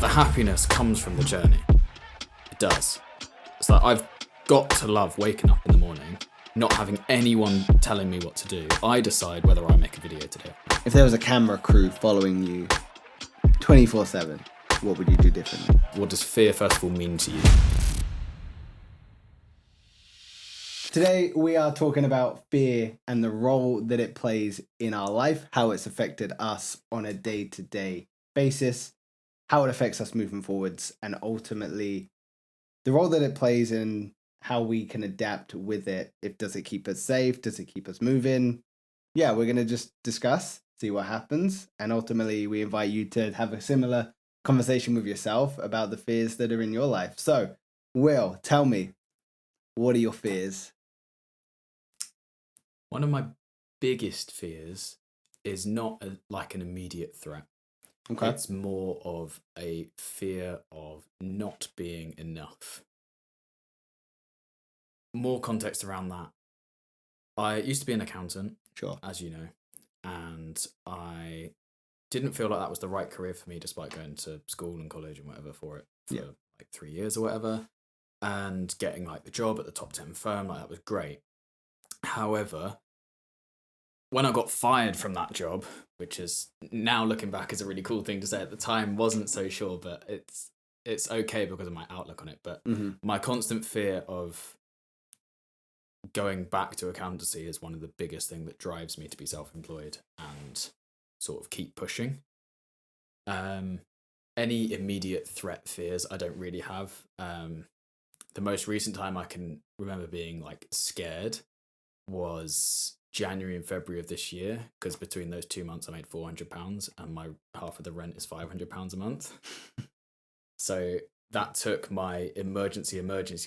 the happiness comes from the journey. It does. It's like I've got to love waking up in the morning, not having anyone telling me what to do. I decide whether I make a video today. If there was a camera crew following you 24/7, what would you do differently? What does fear, first of all, mean to you? Today, we are talking about fear and the role that it plays in our life, how it's affected us on a day-to-day basis, how it affects us moving forwards, and ultimately the role that it plays in how we can adapt with it. Does it keep us safe? Does it keep us moving? Yeah, we're going to just discuss, see what happens. And ultimately, we invite you to have a similar conversation with yourself about the fears that are in your life. So, Will, tell me, what are your fears? One of my biggest fears is not like an immediate threat. Okay. It's more of a fear of not being enough. More context around that. I used to be an accountant, Sure. as you know, and I didn't feel like that was the right career for me, despite going to school and college and whatever for it for like 3 years or whatever, and getting like the job at the top 10 firm, like that was great. However, when I got fired from that job, which is now looking back is a really cool thing to say, at the time wasn't so sure, but it's okay because of my outlook on it. But my constant fear of going back to accountancy is one of the biggest thing that drives me to be self-employed and sort of keep pushing. Any immediate threat fears I don't really have. The most recent time I can remember being like scared was January and February of this year, because between those 2 months I made £400 and my half of the rent is £500 a month. So that took my emergency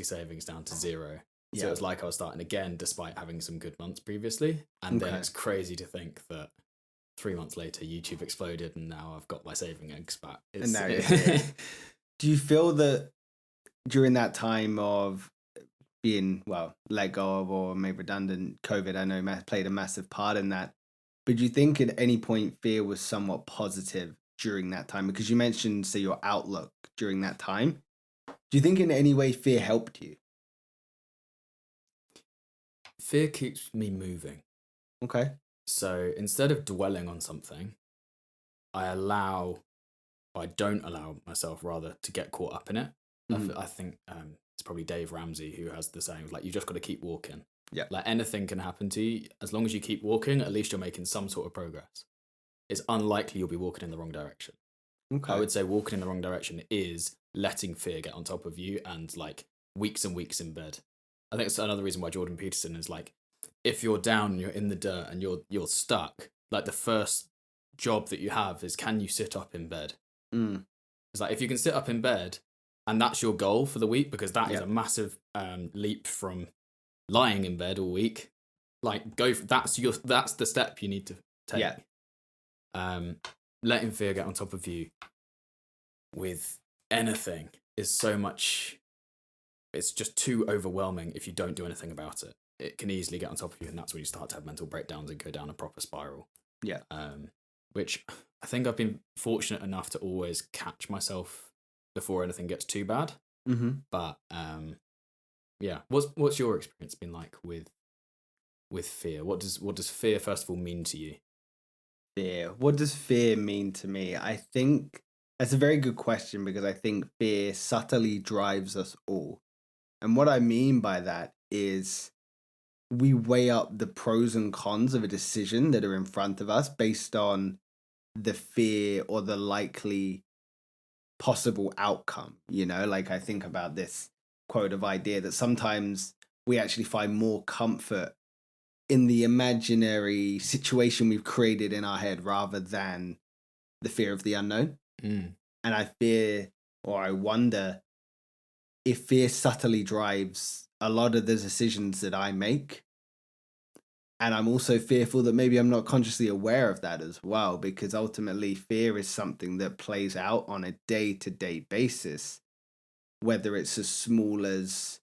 savings down to zero. So it was like I was starting again despite having some good months previously. And then it's crazy to think that 3 months later YouTube exploded and now I've got my savings back. Do you feel that during that time of being, let go of or made redundant, COVID, I know played a massive part in that. But do you think at any point fear was somewhat positive during that time? Because you mentioned, say, your outlook during that time. Do you think in any way fear helped you? Fear keeps me moving. Okay. So instead of dwelling on something, I don't allow myself rather to get caught up in it. I think it's probably Dave Ramsey who has the saying, like, you just got to keep walking. Yeah. Like anything can happen to you. As long as you keep walking, at least you're making some sort of progress. It's unlikely you'll be walking in the wrong direction. Okay. I would say walking in the wrong direction is letting fear get on top of you and like weeks and weeks in bed. I think it's another reason why Jordan Peterson is like, if you're down and you're in the dirt and you're stuck, like the first job that you have is, can you sit up in bed? It's like, if you can sit up in bed and that's your goal for the week, because that is a massive leap from lying in bed all week. Like that's the step you need to take. Letting fear get on top of you with anything is so much. It's just too overwhelming if you don't do anything about it. It can easily get on top of you, and that's when you start to have mental breakdowns and go down a proper spiral. Yeah. Which I think I've been fortunate enough to always catch myself before anything gets too bad. But what's your experience been like with fear? What does fear first of all mean to you? Fear. What does fear mean to me? I think that's a very good question, because I think fear subtly drives us all. And what I mean by that is we weigh up the pros and cons of a decision that are in front of us based on the fear or the likely possible outcome. Like I think about this quote of idea that sometimes we actually find more comfort in the imaginary situation we've created in our head rather than the fear of the unknown. And I wonder if fear subtly drives a lot of the decisions that I make. And I'm also fearful that maybe I'm not consciously aware of that as well, because ultimately fear is something that plays out on a day-to-day basis, whether it's as small as,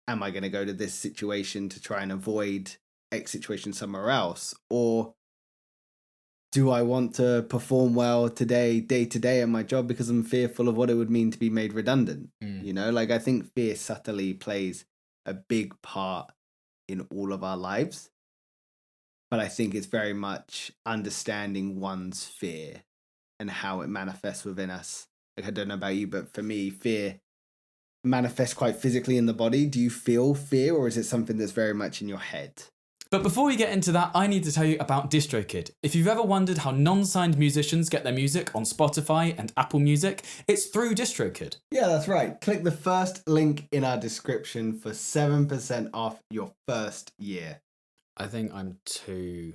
am I going to go to this situation to try and avoid X situation somewhere else? Or do I want to perform well today, day to day at my job because I'm fearful of what it would mean to be made redundant? You know, like I think fear subtly plays a big part in all of our lives. But I think it's very much understanding one's fear and how it manifests within us. Like, I don't know about you, but for me, fear manifests quite physically in the body. Do you feel fear, or is it something that's very much in your head? But before we get into that, I need to tell you about DistroKid. If you've ever wondered how non-signed musicians get their music on Spotify and Apple Music, it's through DistroKid. Yeah, that's right. Click the first link in our description for 7% off your first year. I think I'm too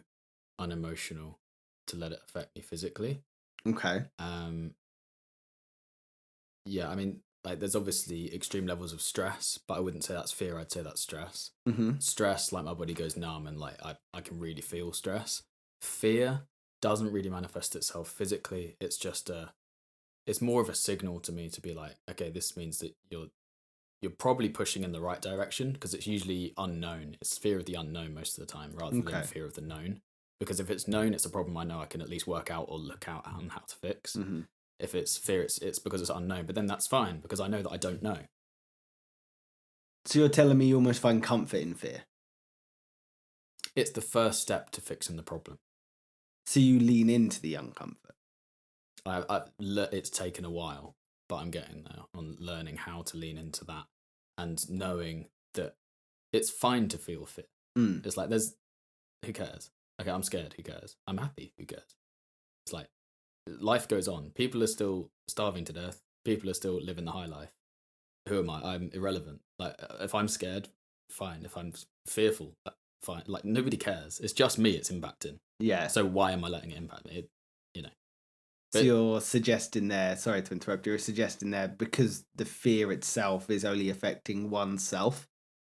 unemotional to let it affect me physically. Okay. Yeah, I mean, like, there's obviously extreme levels of stress, but I wouldn't say that's fear. I'd say that's stress. Stress, like, my body goes numb and like I can really feel stress. Fear doesn't really manifest itself physically. It's just it's more of a signal to me to be like, okay, this means that you're probably pushing in the right direction, because it's usually unknown. It's fear of the unknown most of the time rather than fear of the known. Because if it's known, it's a problem I know I can at least work out or look out on how to fix. If it's fear, it's because it's unknown. But then that's fine, because I know that I don't know. So you're telling me you almost find comfort in fear? It's the first step to fixing the problem. So you lean into the uncomfort? It's taken a while, but I'm getting there on learning how to lean into that and knowing that it's fine to feel fear. It's like, who cares? Okay, I'm scared, who cares? I'm happy, who cares? It's like, life goes on. People are still starving to death. People are still living the high life. Who am I? I'm irrelevant. Like, if I'm scared, fine. If I'm fearful, fine. Like, nobody cares. It's just me it's impacting. Yeah. So why am I letting it impact me? So you're suggesting there, sorry to interrupt, you're suggesting there, because the fear itself is only affecting oneself,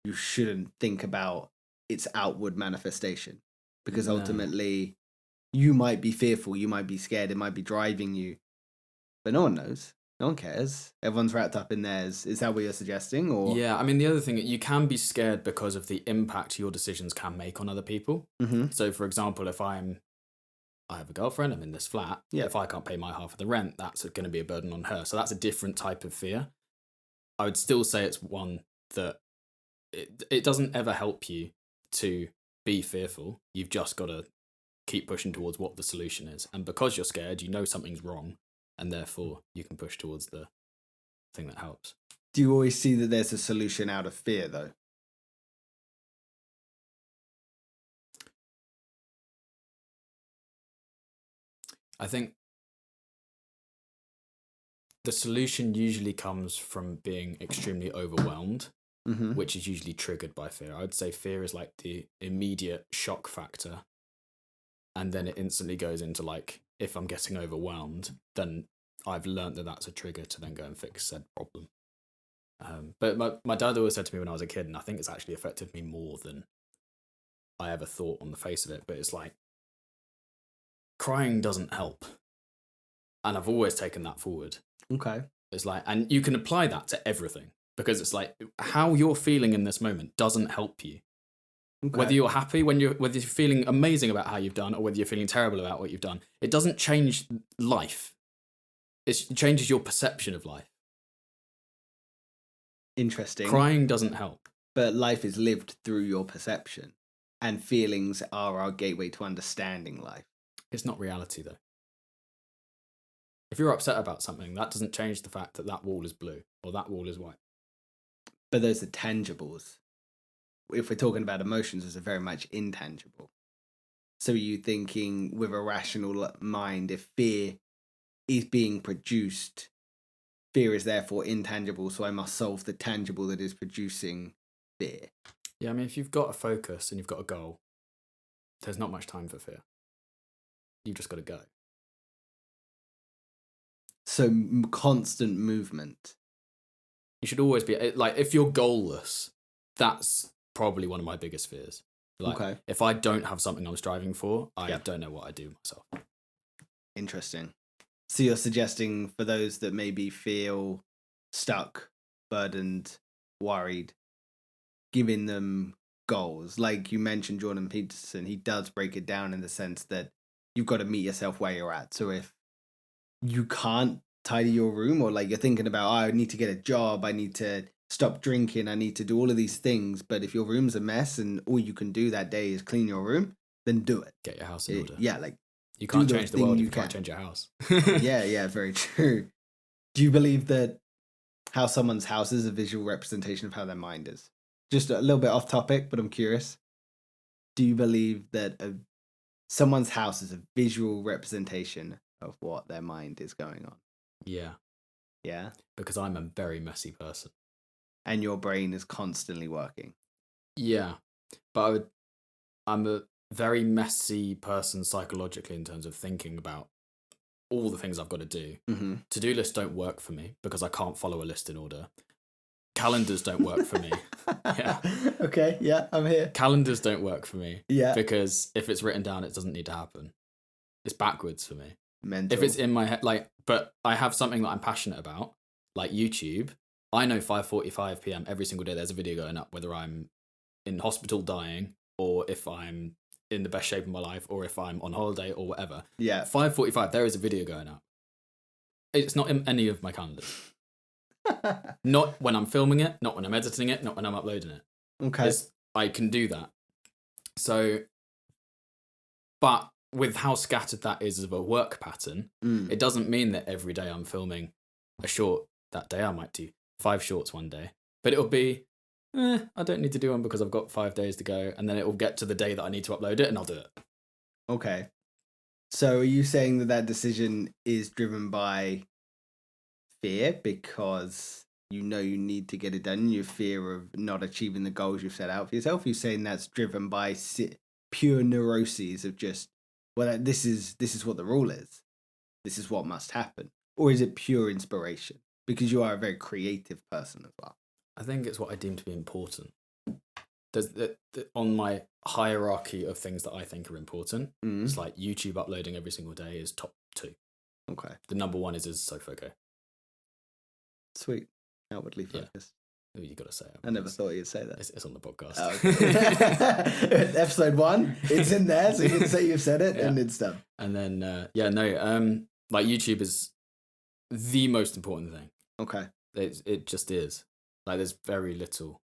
you shouldn't think about its outward manifestation. Because ultimately, you might be fearful, you might be scared, it might be driving you, but no one knows. No one cares. Everyone's wrapped up in theirs. Is that what you're suggesting? Or yeah, I mean, the other thing, you can be scared because of the impact your decisions can make on other people. So, for example, if I have a girlfriend, I'm in this flat. If I can't pay my half of the rent, that's going to be a burden on her. So that's a different type of fear. I would still say it's one that it doesn't ever help you to be fearful. You've just got to keep pushing towards what the solution is. And because you're scared, you know something's wrong, and therefore you can push towards the thing that helps. do you always see that there's a solution out of fear, though? I think the solution usually comes from being extremely overwhelmed, which is usually triggered by fear. I would say fear is like the immediate shock factor. And then it instantly goes into like, if I'm getting overwhelmed, then I've learned that that's a trigger to then go and fix said problem. But my dad always said to me when I was a kid, and I think it's actually affected me more than I ever thought on the face of it, but it's like, crying doesn't help. And I've always taken that forward. Okay. It's like, and you can apply that to everything, because it's like, how you're feeling in this moment doesn't help you. Okay. Whether you're happy, whether you're feeling amazing about how you've done, or whether you're feeling terrible about what you've done, it doesn't change life. It changes your perception of life. Interesting. Crying doesn't help. But life is lived through your perception, and feelings are our gateway to understanding life. It's not reality, though. If you're upset about something, that doesn't change the fact that that wall is blue or that wall is white. But those are tangibles. If we're talking about emotions, those are very much intangible. So are you thinking with a rational mind, if fear is being produced, fear is therefore intangible, so I must solve the tangible that is producing fear? Yeah, I mean, if you've got a focus and you've got a goal, there's not much time for fear. You've just got to go. So constant movement. You should always be, like, if you're goalless, that's probably one of my biggest fears. Like, if I don't have something I'm striving for, I don't know what I do myself. Interesting. So you're suggesting for those that maybe feel stuck, burdened, worried, giving them goals. Like you mentioned Jordan Peterson, he does break it down in the sense that you've got to meet yourself where you're at. So if you can't tidy your room, or like you're thinking about, I need to get a job, I need to stop drinking, I need to do all of these things, but if your room's a mess and all you can do that day is clean your room, then do it. Get your house in order. Yeah, like you can't change the world if you can't change your house. yeah, very true. Do you believe that how someone's house is a visual representation of how their mind is? Just a little bit off topic, but I'm curious. Do you believe that someone's house is a visual representation of what their mind is going on? Yeah. Yeah? Because I'm a very messy person. And your brain is constantly working. Yeah. But I'm a very messy person psychologically in terms of thinking about all the things I've got to do. Mm-hmm. To-do lists don't work for me because I can't follow a list in order. Calendars don't work for me. Yeah. Okay, yeah, I'm here. Calendars don't work for me. Yeah. Because if it's written down, it doesn't need to happen. It's backwards for me. Mental. If it's in my head, but I have something that I'm passionate about, like YouTube. I know 5:45 p.m. every single day there's a video going up, whether I'm in hospital dying or if I'm in the best shape of my life or if I'm on holiday or whatever. Yeah. 5:45, there is a video going up. It's not in any of my calendars. Not when I'm filming it, not when I'm editing it, not when I'm uploading it. Okay. I can do that. So, but with how scattered that is of a work pattern, it doesn't mean that every day I'm filming a short. That day I might do 5 shorts one day, but it'll be, I don't need to do one because I've got 5 days to go, and then it will get to the day that I need to upload it, and I'll do it. Okay. So are you saying that decision is driven by fear because you know you need to get it done, your fear of not achieving the goals you've set out for yourself? You're saying that's driven by pure neuroses of just, well, this is what the rule is. This is what must happen. Or is it pure inspiration? Because you are a very creative person as well. I think it's what I deem to be important. There's on my hierarchy of things that I think are important, it's like YouTube uploading every single day is top 2. Okay. The number 1 is Sofoco. Sweet. Outwardly focused. Yeah. You got to say it. I never thought you'd say that. It's on the podcast. Oh, okay. Episode 1, it's in there, so you can say you've said it, and it's done. And then, like YouTube is the most important thing. Okay. It just is. Like, there's very little,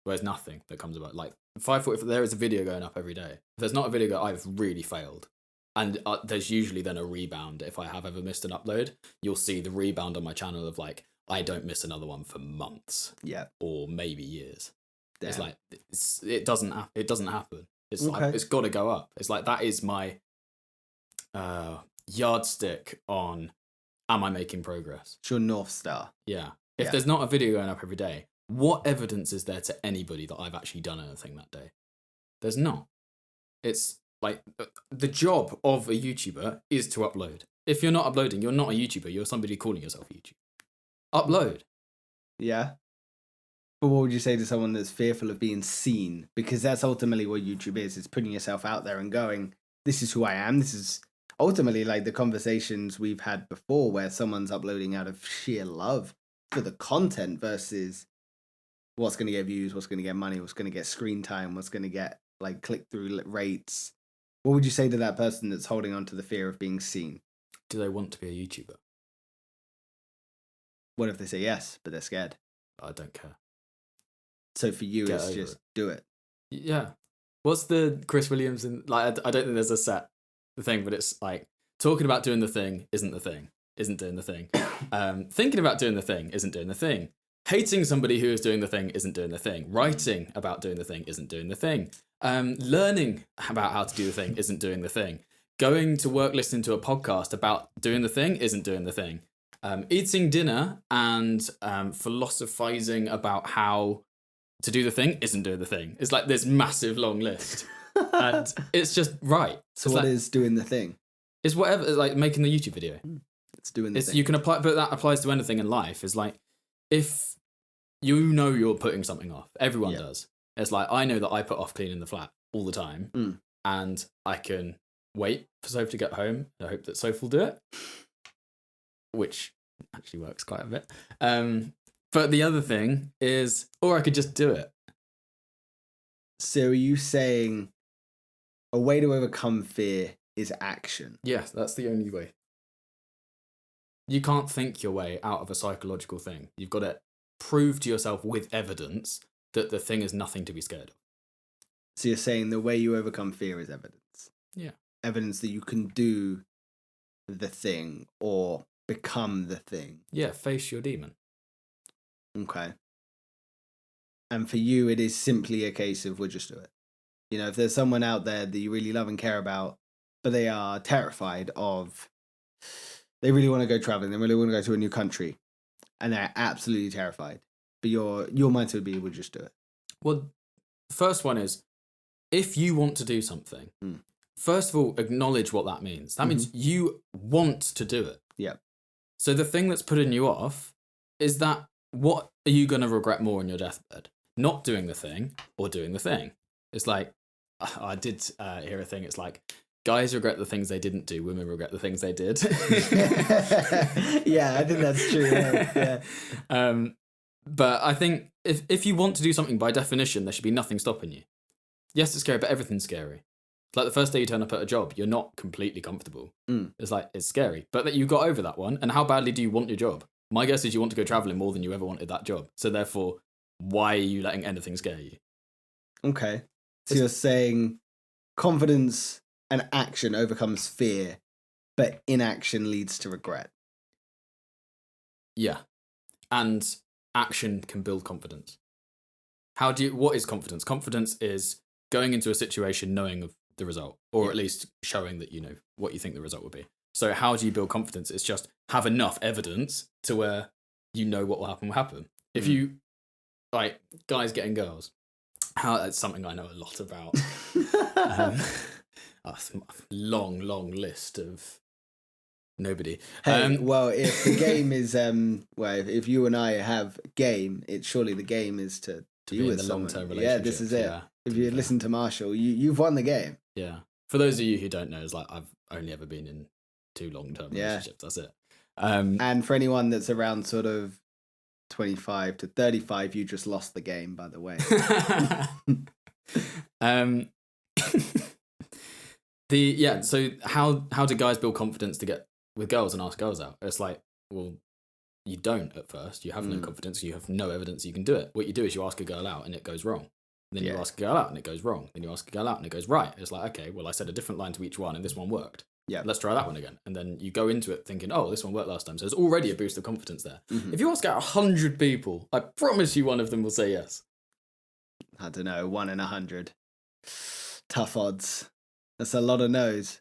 there's nothing that comes about. Like, 5:40, there is a video going up every day. If there's not a video, I've really failed. And there's usually then a rebound. If I have ever missed an upload, you'll see the rebound on my channel of like, I don't miss another one for months. Yeah. Or maybe years. Damn. It's like, it doesn't happen. It's okay. like, it's got to go up. It's like, that is my yardstick on, am I making progress? It's your North Star. Yeah. If there's not a video going up every day, what evidence is there to anybody that I've actually done anything that day? There's not. It's like, the job of a YouTuber is to upload. If you're not uploading, you're not a YouTuber. You're somebody calling yourself a YouTuber. Upload. Yeah. But what would you say to someone that's fearful of being seen? Because that's ultimately what YouTube is. It's putting yourself out there and going, this is who I am. This is ultimately like the conversations we've had before where someone's uploading out of sheer love for the content versus what's going to get views, what's going to get money, what's going to get screen time, what's going to get like click-through rates. What would you say to that person that's holding on to the fear of being seen? Do they want to be a YouTuber? What if they say yes, but they're scared? I don't care. So for you, it's just do it. Yeah. What's the Chris Williams and like? I don't think there's a set thing, but it's like talking about doing the thing isn't the thing, isn't doing the thing. Thinking about doing the thing isn't doing the thing. Hating somebody who is doing the thing isn't doing the thing. Writing about doing the thing isn't doing the thing. Learning about how to do the thing isn't doing the thing. Going to work listening to a podcast about doing the thing isn't doing the thing. Eating dinner and philosophizing about how to do the thing isn't doing the thing. It's like this massive long list. And it's just right. So what is doing the thing? It's whatever, it's like making the YouTube video. It's doing the thing. You can apply, but that applies to anything in life. It's like, if you know you're putting something off, everyone does. It's like, I know that I put off cleaning the flat all the time, and I can wait for Soph to get home. I hope that Soph will do it, which actually works quite a bit. But the other thing is, or I could just do it. So are you saying a way to overcome fear is action. Yes, that's the only way. You can't think your way out of a psychological thing. You've got to prove to yourself with evidence that the thing is nothing to be scared of. So you're saying the way you overcome fear is evidence. Yeah. Evidence that you can do the thing or become the thing. Yeah, face your demon. Okay. And for you, it is simply a case of we'll just do it. You know, if there's someone out there that you really love and care about, but they are terrified of, they really want to go traveling, they really want to go to a new country, and they're absolutely terrified. But your mindset would be, we'll just do it. Well, the first one is, if you want to do something, first of all, acknowledge what that means. That means you want to do it. Yeah. So the thing that's putting you off is that what are you going to regret more on your deathbed? Not doing the thing or doing the thing. It's like, I did hear a thing, it's like, guys regret the things they didn't do, women regret the things they did. Yeah, I think that's true. Yeah. But I think if you want to do something, by definition, there should be nothing stopping you. Yes, it's scary, but everything's scary. It's like the first day you turn up at a job, you're not completely comfortable. It's like, it's scary. But that you got over that one, and how badly do you want your job? My guess is you want to go traveling more than you ever wanted that job. So therefore, why are you letting anything scare you? Okay. So you're saying confidence and action overcomes fear, but inaction leads to regret. Yeah. And action can build confidence. What is confidence? Confidence is going into a situation knowing of the result, or at least showing that you know what you think the result would be. So how do you build confidence? It's just have enough evidence to where you know what will happen. If you, like, guys getting girls, that's something I know a lot about. A long list of nobody. Hey, well, if the game is, if you and I have game, it's surely the game is to be with in a someone. long-term relationship. Yeah, this is it. Yeah, if you listen to Marshall, you've won the game. Yeah. For those of you who don't know, it's like I've only ever been in 2 long-term relationships. That's it. And for anyone that's around sort of 25 to 35, you just lost the game, by the way. So how do guys build confidence to get with girls and ask girls out? It's like, well, you don't at first. You have no confidence. You have no evidence you can do it. What you do is you ask a girl out and it goes wrong. Then you ask a girl out and it goes wrong. Then you ask a girl out and it goes right. It's like, okay, well, I said a different line to each one and this one worked. Yeah. Let's try that one again. And then you go into it thinking, oh, this one worked last time. So there's already a boost of confidence there. If you ask out 100 people, I promise you one of them will say yes. I don't know, 1 in 100. Tough odds. That's a lot of no's.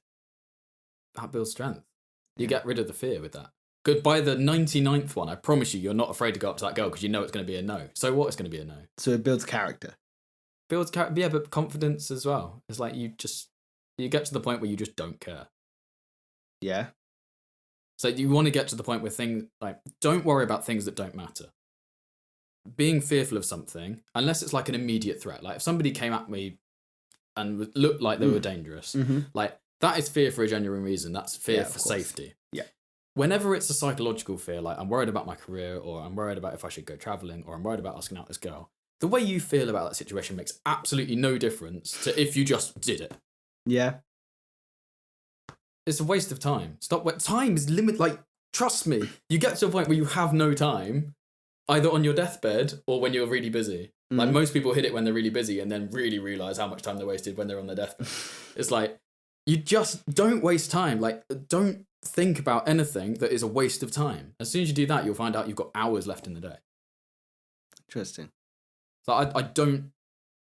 That builds strength. You get rid of the fear with that. Good. By the 99th one, I promise you're not afraid to go up to that girl because you know it's going to be a no. So what? It's going to be a no. So it builds character. Yeah, but confidence as well. It's like you get to the point where you just don't care. Yeah. So you want to get to the point where things like, don't worry about things that don't matter. Being fearful of something, unless it's like an immediate threat. Like if somebody came at me and looked like they were dangerous, like that is fear for a genuine reason. That's fear for safety. Yeah. Whenever it's a psychological fear, like I'm worried about my career, or I'm worried about if I should go traveling, or I'm worried about asking out this girl, the way you feel about that situation makes absolutely no difference to if you just did it. Yeah. It's a waste of time. Time is limited. Like, trust me, you get to a point where you have no time, either on your deathbed or when you're really busy. Like most people hit it when they're really busy and then really realize how much time they wasted when they're on their deathbed. It's like, you just don't waste time. Like, don't think about anything that is a waste of time. As soon as you do that, you'll find out you've got hours left in the day. Interesting. So I don't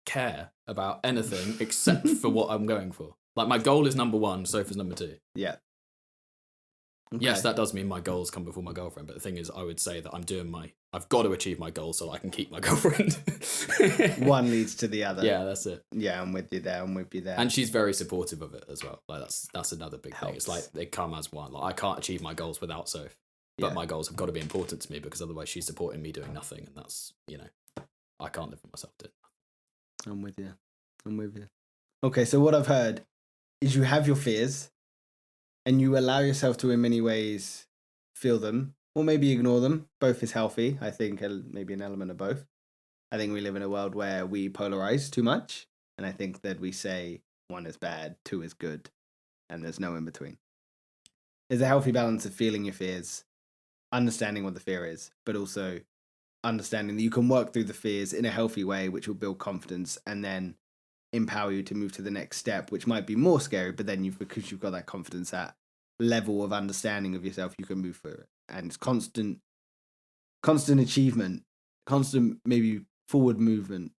care about anything except for what I'm going for. Like, my goal is number 1, Sophie's number 2. Yeah. Okay. Yes, that does mean my goals come before my girlfriend, but the thing is, I would say that I've got to achieve my goals so that I can keep my girlfriend. One leads to the other. Yeah, that's it. Yeah, I'm with you there. And she's very supportive of it as well. Like, that's another big thing. It's like they come as one. Like, I can't achieve my goals without Soph, but my goals have got to be important to me because otherwise she's supporting me doing nothing, and that's, I can't live with myself doing. I'm with you. Okay, so what I've heard is you have your fears and you allow yourself to, in many ways, feel them or maybe ignore them. Both is healthy. I think maybe an element of both. I think we live in a world where we polarize too much. And I think that we say 1 is bad, 2 is good. and there's no in between. There's a healthy balance of feeling your fears, understanding what the fear is, but also understanding that you can work through the fears in a healthy way, which will build confidence and then empower you to move to the next step, which might be more scary, but then because you've got that confidence, that level of understanding of yourself, you can move through it. And it's constant achievement, constant maybe forward movement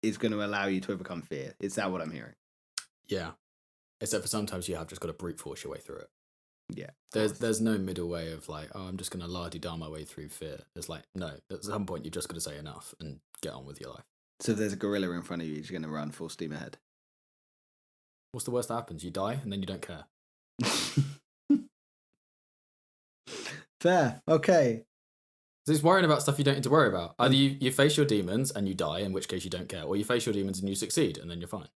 is going to allow you to overcome fear. Is that what I'm hearing? Yeah. Except for sometimes you have just got to brute force your way through it. Yeah. There's no middle way of like, oh, I'm just going to la-di-da my way through fear. It's like, no, at some point you've just got to say enough and get on with your life. So if there's a gorilla in front of you, you're just going to run full steam ahead. What's the worst that happens? You die and then you don't care. Fair. Okay. So it's worrying about stuff you don't need to worry about. Either you face your demons and you die, in which case you don't care, or you face your demons and you succeed and then you're fine.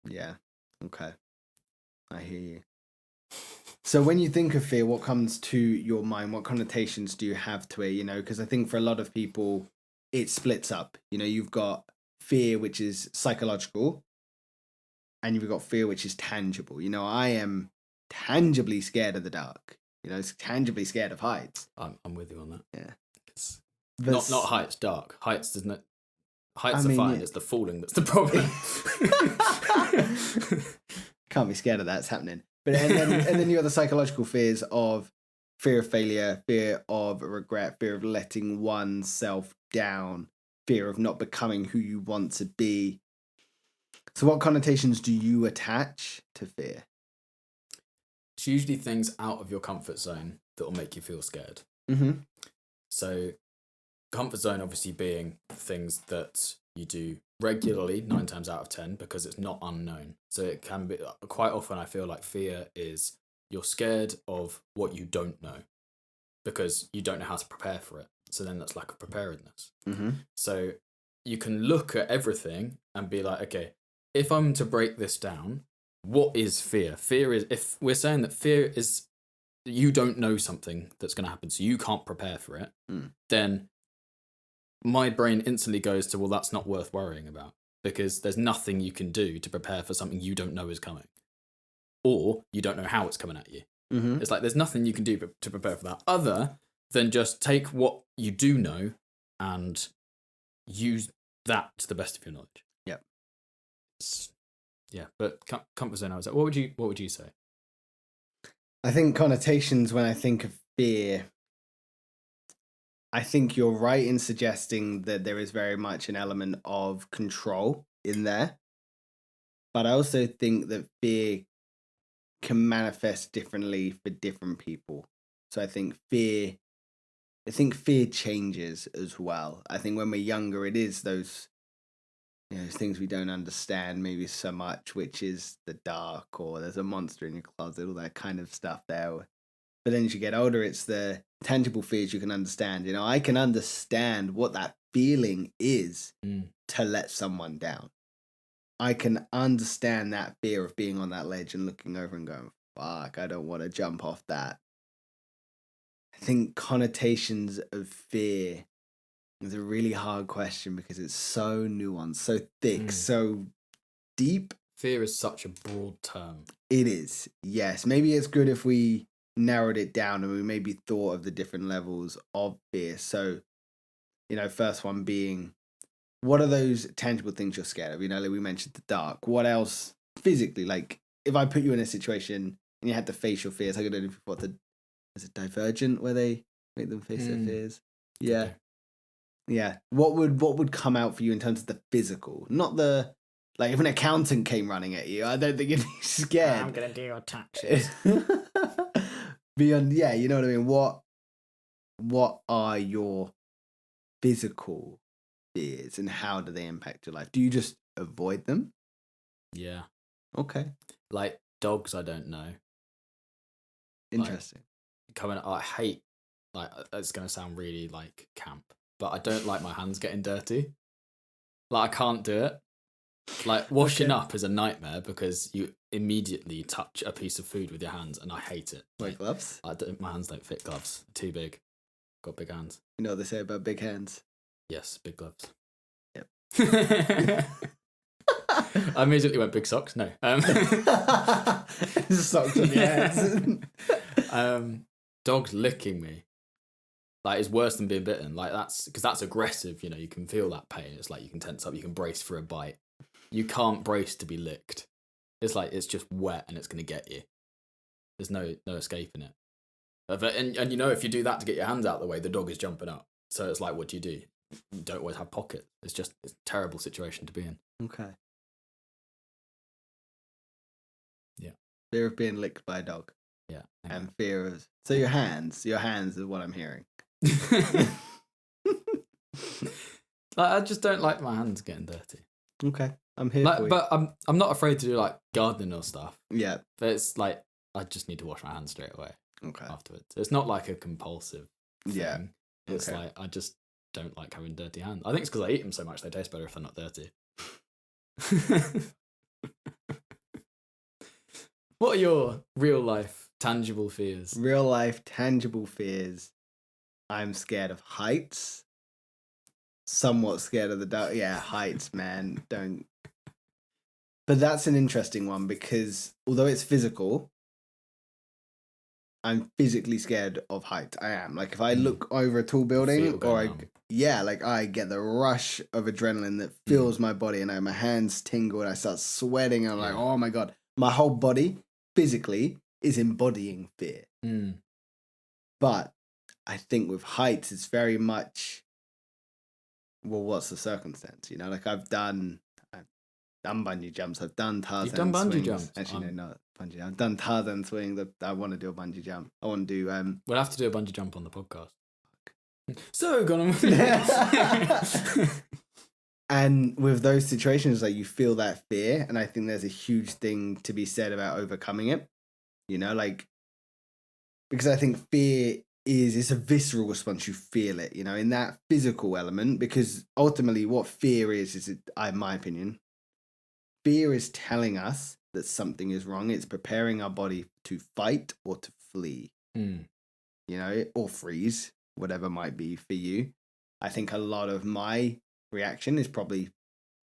Yeah. Okay. I hear you. So when you think of fear, what comes to your mind? What connotations do you have to it? You know, because I think for a lot of people, it splits up. You know, you've got fear, which is psychological, and you've got fear, which is tangible. You know, I am tangibly scared of the dark. You know, tangibly scared of heights. I'm with you on that. Yeah. It's not heights, dark. Heights doesn't it? Heights are fine. Yeah. It's the falling that's the problem. Can't be scared of that. It's happening. But and then you have the psychological fears of fear of failure, fear of regret, fear of letting oneself down, fear of not becoming who you want to be. So what connotations do you attach to fear? It's usually things out of your comfort zone that will make you feel scared. Mm-hmm. So comfort zone obviously being things that you do regularly 9 times out of 10 because it's not unknown. So it can be quite often I feel like fear is you're scared of what you don't know because you don't know how to prepare for it. So then that's lack of preparedness. Mm-hmm. So you can look at everything and be like, okay, if I'm to break this down, what is fear? Fear is, if we're saying that fear is you don't know something that's going to happen, so you can't prepare for it, then my brain instantly goes to, well, that's not worth worrying about because there's nothing you can do to prepare for something you don't know is coming or you don't know how it's coming at you. Mm-hmm. It's like there's nothing you can do to prepare for that other than just take what you do know and use that to the best of your knowledge. Yep. Yeah, but comfort zone, I was like, what would you say? I think connotations when I think of fear, I think you're right in suggesting that there is very much an element of control in there. But I also think that fear can manifest differently for different people. So I think fear changes as well. I think when we're younger, it is those things we don't understand maybe so much, which is the dark or there's a monster in your closet, all that kind of stuff there. But then as you get older, it's the tangible fears you can understand. You know, I can understand what that feeling is to let someone down. I can understand that fear of being on that ledge and looking over and going, fuck, I don't want to jump off that. I think connotations of fear is a really hard question because it's so nuanced, so thick, so deep. Fear is such a broad term. It is, yes. Maybe it's good if we narrowed it down and we maybe thought of the different levels of fear. So, first one being, what are those tangible things you're scared of? Like we mentioned the dark. What else physically? Like if I put you in a situation and you had to face your fears, I don't know if you thought is it Divergent where they make them face their fears? Yeah. Okay. Yeah. What would come out for you in terms of the physical? Not the, like if an accountant came running at you, I don't think you'd be scared. I'm going to do your taxes. Beyond, yeah, you know what I mean? What are your physical fears and how do they impact your life? Do you just avoid them? Yeah. Okay. Like dogs, I don't know. Interesting. I hate, like, it's going to sound really like camp, but I don't like my hands getting dirty. Like I can't do it. Like washing up is a nightmare because you immediately touch a piece of food with your hands and I hate it. Like gloves? My hands don't fit gloves. Too big. Got big hands. You know what they say about big hands? Yes, big gloves. Yep. I immediately went big socks. No. Socks on your hands. Dogs licking me, like, is worse than being bitten. Like, that's aggressive. You know, you can feel that pain. It's like you can tense up. You can brace for a bite. You can't brace to be licked. It's like it's just wet and it's gonna get you. There's no escaping it. And you know, if you do that to get your hands out of the way, the dog is jumping up. So it's like, what do? You don't always have pockets. It's a terrible situation to be in. Okay. Yeah. Fear of being licked by a dog. Yeah. And fear of... So your hands is what I'm hearing. Like, I just don't like my hands getting dirty. Okay. I'm here for you. But I'm not afraid to do, like, gardening or stuff. Yeah. But it's like, I just need to wash my hands straight away. Okay. Afterwards. It's not like a compulsive thing. Yeah. It's like, I just don't like having dirty hands. I think it's because I eat them so much they taste better if they're not dirty. What are your real life tangible fears? Real life tangible fears. I'm scared of heights. Somewhat scared of the dark. Yeah, heights, man. Don't. But that's an interesting one because although it's physical, I'm physically scared of heights. I am. Like if I look over a tall building I get the rush of adrenaline that fills my body and my hands tingle and I start sweating and I'm like, oh my God. My whole body physically is embodying fear. But I think with heights, it's very much, well, what's the circumstance? You know, like I've done bungee jumps. I've done Tarzan You've done bungee swings. jumps? Actually, no, not bungee. I've done Tarzan swings. I want to do a bungee jump. I want to do... We'll have to do a bungee jump on the podcast. So, gone on. And with those situations, like you feel that fear, and I think there's a huge thing to be said about overcoming it. You know, like, because I think fear it's a visceral response. You feel it, you know, in that physical element, because ultimately what fear is in my opinion, fear is telling us that something is wrong. It's preparing our body to fight or to flee, you know, or freeze, whatever might be for you. I think a lot of my reaction is probably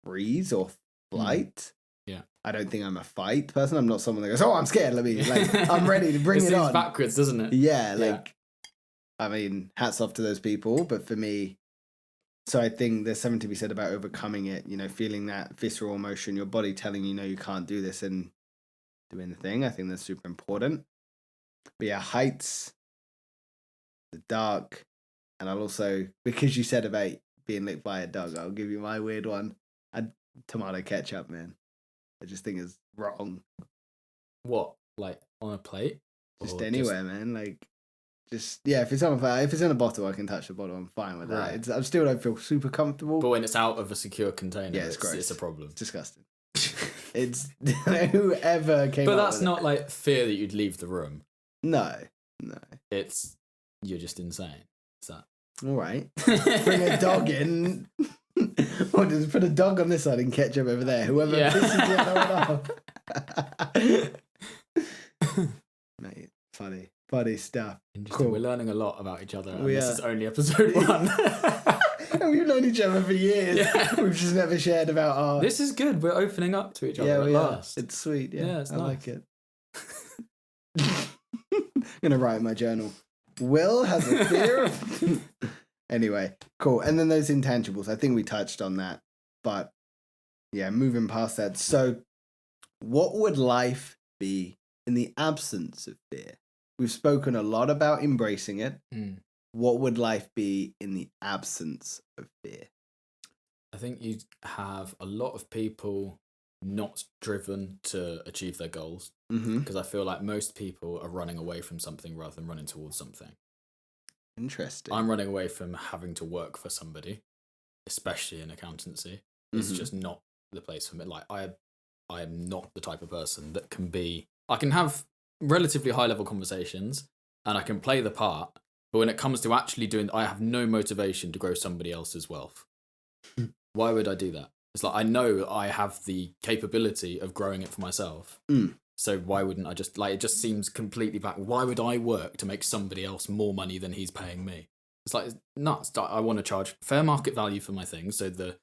freeze or flight. Yeah. I don't think I'm a fight person. I'm not someone that goes, oh, I'm scared. I'm ready to bring it on. Backwards, doesn't it? Yeah, I mean, hats off to those people. But for me, so I think there's something to be said about overcoming it, you know, feeling that visceral emotion, your body telling you, no, you can't do this and doing the thing. I think that's super important. But yeah, heights, the dark, and I'll also, because you said about being licked by a dog, I'll give you my weird one. Tomato ketchup, man. I just think it's wrong. What? Like on a plate? Just anywhere, man. Like, if it's on a plate, if it's in a bottle, I can touch the bottle. I'm fine with that. I still don't feel super comfortable. But when it's out of a secure container, it's gross. It's a problem. It's disgusting. It's whoever came. But that's not like fear that you'd leave the room. No. It's you're just insane. Is that all right? Bring a dog in. Or just put a dog on this side and ketchup over there. Whoever pisses the other one off. Mate, funny stuff. Interesting. Cool. We're learning a lot about each other. This is only episode 1. And we've known each other for years. Yeah. We've just never shared about our... This is good. We're opening up to each other at last. It's sweet. Yeah, it's I nice. like it. I'm going to write in my journal. Will has a fear of... Anyway, cool. And then those intangibles. I think we touched on that. But yeah, moving past that. So what would life be in the absence of fear? We've spoken a lot about embracing it. What would life be in the absence of fear? I think you'd have a lot of people not driven to achieve their goals. Because I feel like most people are running away from something rather than running towards something. Interesting. I'm running away from having to work for somebody, especially in accountancy. It's just not the place for me. Like I am not the type of person that can be... I can have relatively high-level conversations and I can play the part, but when it comes to actually doing... I have no motivation to grow somebody else's wealth. Why would I do that? It's like, I know I have the capability of growing it for myself. So why wouldn't I just... Like, it just seems completely back. Why would I work to make somebody else more money than he's paying me? It's like, it's nuts. I want to charge fair market value for my things, so the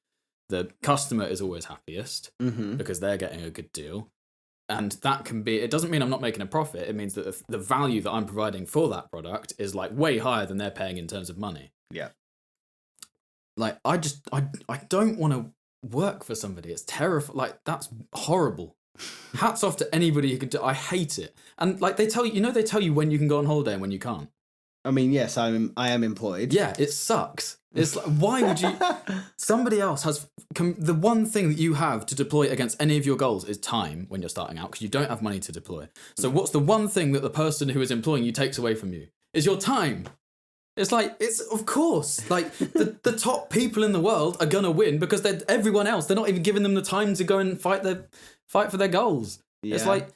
the customer is always happiest because they're getting a good deal. And that can be, it doesn't mean I'm not making a profit. It means that the value that I'm providing for that product is like way higher than they're paying in terms of money. Yeah. Like, I don't want to work for somebody. It's terrifying. Like, that's horrible. Hats off to anybody who can do. I hate it. And like, they tell you when you can go on holiday and when you can't. I mean, yes, I am employed. Yeah, it sucks. It's like, why would you? Somebody else has the one thing that you have to deploy against any of your goals is time when you're starting out because you don't have money to deploy. So what's the one thing that the person who is employing you takes away from you? Is your time. It's like, it's of course, like the top people in the world are gonna win because everyone else, they're not even giving them the time to go and fight for their goals. Yeah. It's like,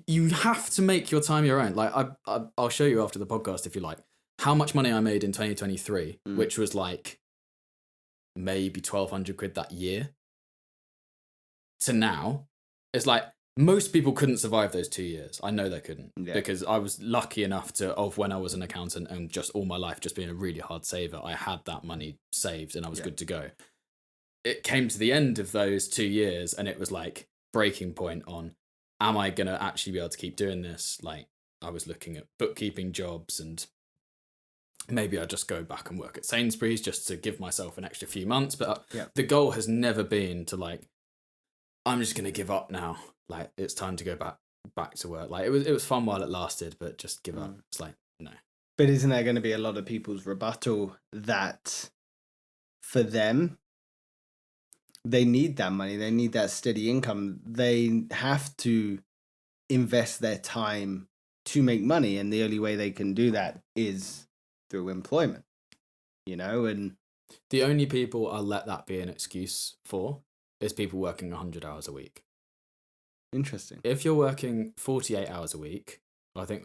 you have to make your time your own. Like, I'll show you after the podcast if you like how much money I made in 2023, which was like maybe 1,200 quid that year, to now. It's like, most people couldn't survive those 2 years. I know they couldn't because I was lucky enough of when I was an accountant and just all my life just being a really hard saver, I had that money saved and I was good to go. It came to the end of those 2 years and it was like breaking point on, am I going to actually be able to keep doing this? Like, I was looking at bookkeeping jobs and maybe I'll just go back and work at Sainsbury's just to give myself an extra few months. But the goal has never been to like, I'm just going to give up now. Like, it's time to go back to work. Like, it was fun while it lasted, but just give up. It's like, no. But isn't there going to be a lot of people's rebuttal that for them, they need that money, they need that steady income, they have to invest their time to make money, and the only way they can do that is through employment, and the only people I'll let that be an excuse for is people working 100 hours a week. Interesting. If you're working 48 hours a week, I think,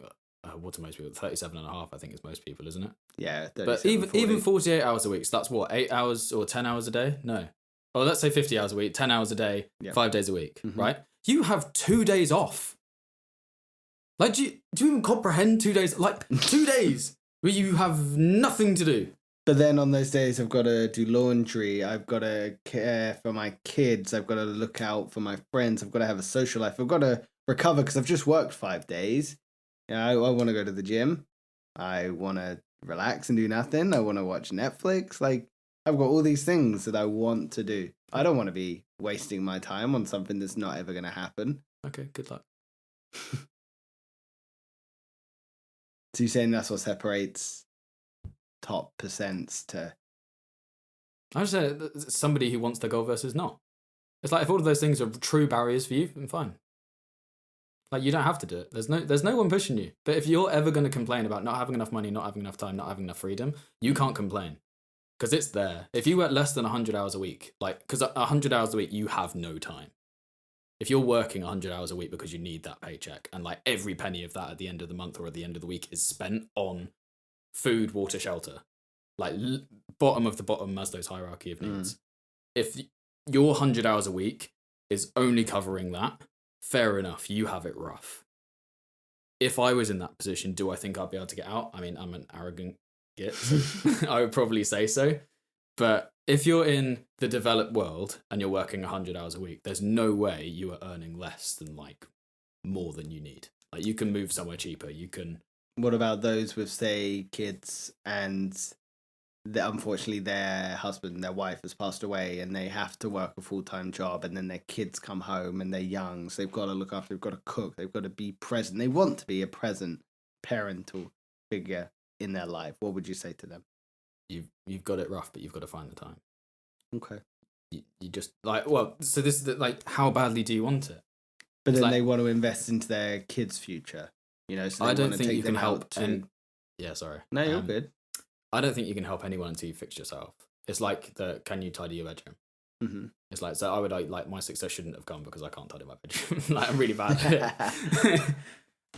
what are most people? 37 and a half, I think is most people, isn't it? Yeah. But even 48 hours a week, so that's what, 8 hours or 10 hours a day? No. Oh, let's say 50 hours a week, 10 hours a day, 5 days a week, right? You have 2 days off. Like, do you even comprehend 2 days? Like, 2 days where you have nothing to do. But then on those days, I've got to do laundry. I've got to care for my kids. I've got to look out for my friends. I've got to have a social life. I've got to recover because I've just worked 5 days. I want to go to the gym. I want to relax and do nothing. I want to watch Netflix. Like, I've got all these things that I want to do. I don't want to be wasting my time on something that's not ever going to happen. Okay, good luck. So you're saying that's what separates top percents to... I just say somebody who wants the goal versus not. It's like, if all of those things are true barriers for you, then fine. Like, you don't have to do it. There's no one pushing you. But if you're ever going to complain about not having enough money, not having enough time, not having enough freedom, you can't complain. Because it's there. If you work less than 100 hours a week, like, because 100 hours a week, you have no time. If you're working 100 hours a week because you need that paycheck, and like every penny of that at the end of the month or at the end of the week is spent on food, water, shelter, like bottom of the bottom Maslow's hierarchy of needs. If your 100 hours a week is only covering that, fair enough, you have it rough. If I was in that position, do I think I'd be able to get out? I mean, I'm an arrogant git, so I would probably say so. But if you're in the developed world and you're working 100 hours a week, there's no way you are earning less than like more than you need. Like, you can move somewhere cheaper. You can. What about those with, say, kids and unfortunately their husband, their wife has passed away and they have to work a full-time job, and then their kids come home and they're young, so they've got to look after, they've got to cook, they've got to be present. They want to be a present parental figure in their life. What would you say to them? You've got it rough, but you've got to find the time. Okay. You just like, well, so this is like, how badly do you want it? But then they want to invest into their kids' future, so I don't think you can help. Yeah, sorry. No, you're good. I don't think you can help anyone until you fix yourself. It's like can you tidy your bedroom? Mm-hmm. It's like, so I would like my success shouldn't have come because I can't tidy my bedroom. Like, I'm really bad at it.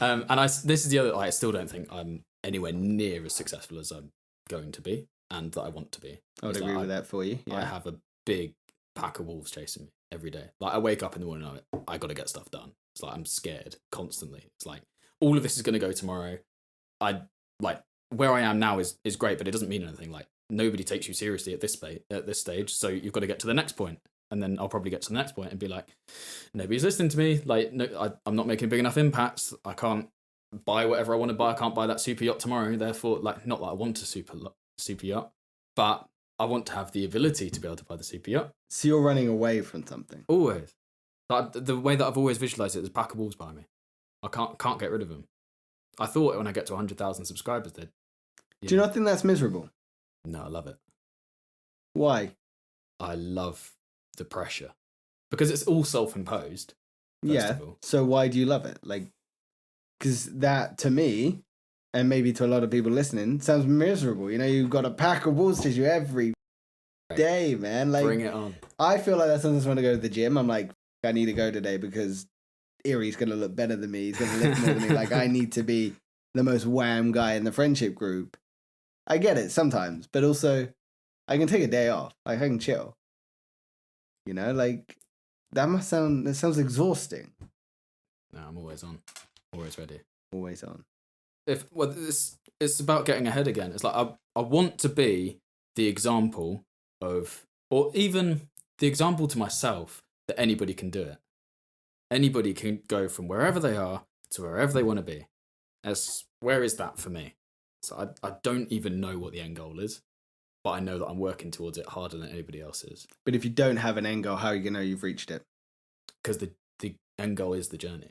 And this is the other. I still don't think I'm anywhere near as successful as I'm going to be and that I want to be. I would agree with that for you. Yeah. I have a big pack of wolves chasing me every day. Like, I wake up in the morning and I got to get stuff done. It's like, I'm scared constantly. It's like, all of this is going to go tomorrow. Where I am now is great, but it doesn't mean anything. Like, nobody takes you seriously at this stage, so you've got to get to the next point. And then I'll probably get to the next point and be like, nobody's listening to me. Like, no, I'm not making big enough impacts. I can't buy whatever I want to buy. I can't buy that super yacht tomorrow. Therefore, like, not that I want a super yacht, but I want to have the ability to be able to buy the super yacht. So you're running away from something. Always. Like, the way that I've always visualized it is a pack of wolves by me. I can't get rid of them. I thought when I get to 100,000 subscribers, they'd. Do you not think that's miserable? No, I love it. Why? I love the pressure because it's all self-imposed. Yeah. So why do you love it? Like, because that to me, and maybe to a lot of people listening, sounds miserable. You know, you've got a pack of wolves to you every day, man. Like, bring it on. I feel like that sometimes when I go to the gym, I'm like, I need to go today because Erie's gonna look better than me. He's gonna lift more than me. Like, I need to be the most wham guy in the friendship group. I get it sometimes, but also I can take a day off. Like, I can chill. You know, like, that sounds exhausting. No, I'm always on. Always ready. Always on. It's about getting ahead again. It's like, I want to be the example of, or even the example to myself that anybody can do it. Anybody can go from wherever they are to wherever they want to be. Where is that for me? So I don't even know what the end goal is. But I know that I'm working towards it harder than anybody else is. But if you don't have an end goal, how are you going to know you've reached it? Because the end goal is the journey.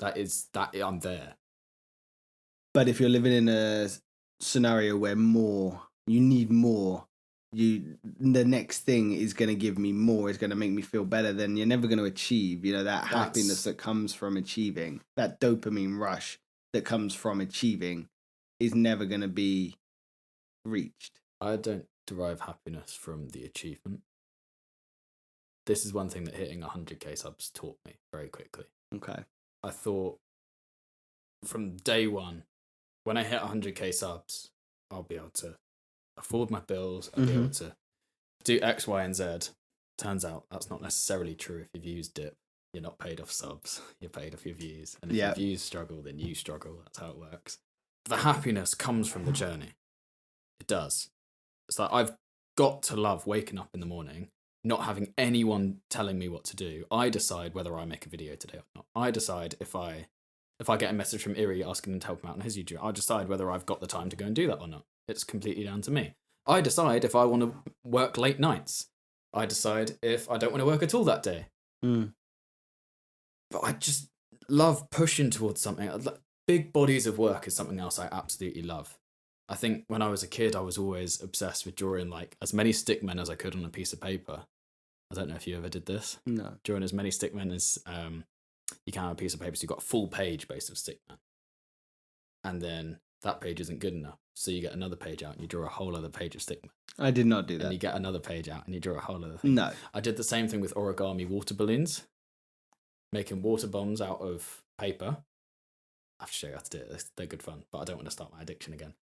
I'm there. But if you're living in a scenario where you need more, the next thing is going to give me more, is going to make me feel better, then you're never going to achieve, you know, that happiness that comes from achieving, that dopamine rush that comes from achieving is never going to be reached. I don't derive happiness from the achievement. This is one thing that hitting 100k subs taught me very quickly. Okay. I thought from day one, when I hit 100k subs, I'll be able to afford my bills. I'll be able to do X, Y, and Z. Turns out that's not necessarily true. If your views dip, you're not paid off subs. You're paid off your views. And if your views struggle, then you struggle. That's how it works. The happiness comes from the journey. It does. It's like I've got to love waking up in the morning, not having anyone telling me what to do. I decide whether I make a video today or not. I decide if I get a message from Iri asking him to help him out on his YouTube, I decide whether I've got the time to go and do that or not. It's completely down to me. I decide if I want to work late nights. I decide if I don't want to work at all that day. But I just love pushing towards something. Big bodies of work is something else I absolutely love. I think when I was a kid, I was always obsessed with drawing like as many stickmen as I could on a piece of paper. I don't know if you ever did this. No. Drawing as many stickmen as you can on a piece of paper. So you've got a full page base of stickmen. And then that page isn't good enough. So you get another page out and you draw a whole other page of stickmen. I did not do that. And you get another page out and you draw a whole other thing. No. I did the same thing with origami water balloons. Making water bombs out of paper. I have to show you how to do it. They're good fun, but I don't want to start my addiction again.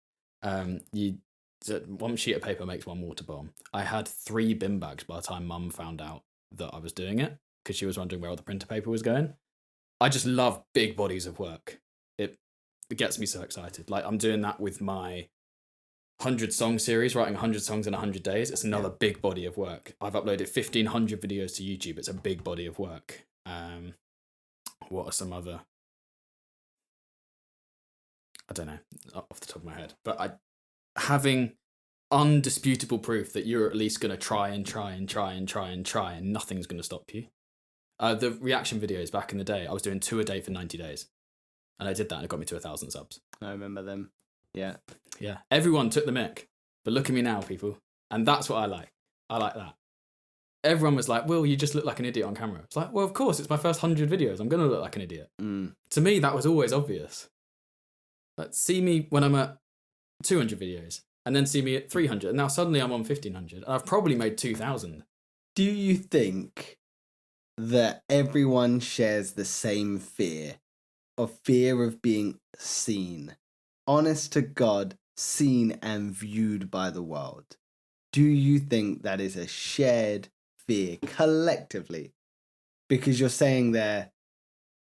One sheet of paper makes one water bomb. I had 3 bin bags by the time Mum found out that I was doing it because she was wondering where all the printer paper was going. I just love big bodies of work. It gets me so excited. Like I'm doing that with my 100 song series, writing 100 songs in 100 days. It's another big body of work. I've uploaded 1,500 videos to YouTube. It's a big body of work. What are some other? I don't know off the top of my head, but having undisputable proof that you're at least going to try and nothing's going to stop you. The reaction videos back in the day, I was doing 2 a day for 90 days. And I did that and it got me to 1,000 subs. I remember them. Yeah. Yeah. Everyone took the mick. But look at me now, people. And that's what I like. I like that. Everyone was like, Will, you just look like an idiot on camera. It's like, well, of course, it's my first 100 videos. I'm going to look like an idiot. To me, that was always obvious. But see me when I'm at 200 videos and then see me at 300. And now suddenly I'm on 1,500. And I've probably made 2,000. Do you think that everyone shares the same fear of being seen? Honest to God, seen and viewed by the world. Do you think that is a shared fear collectively? Because you're saying there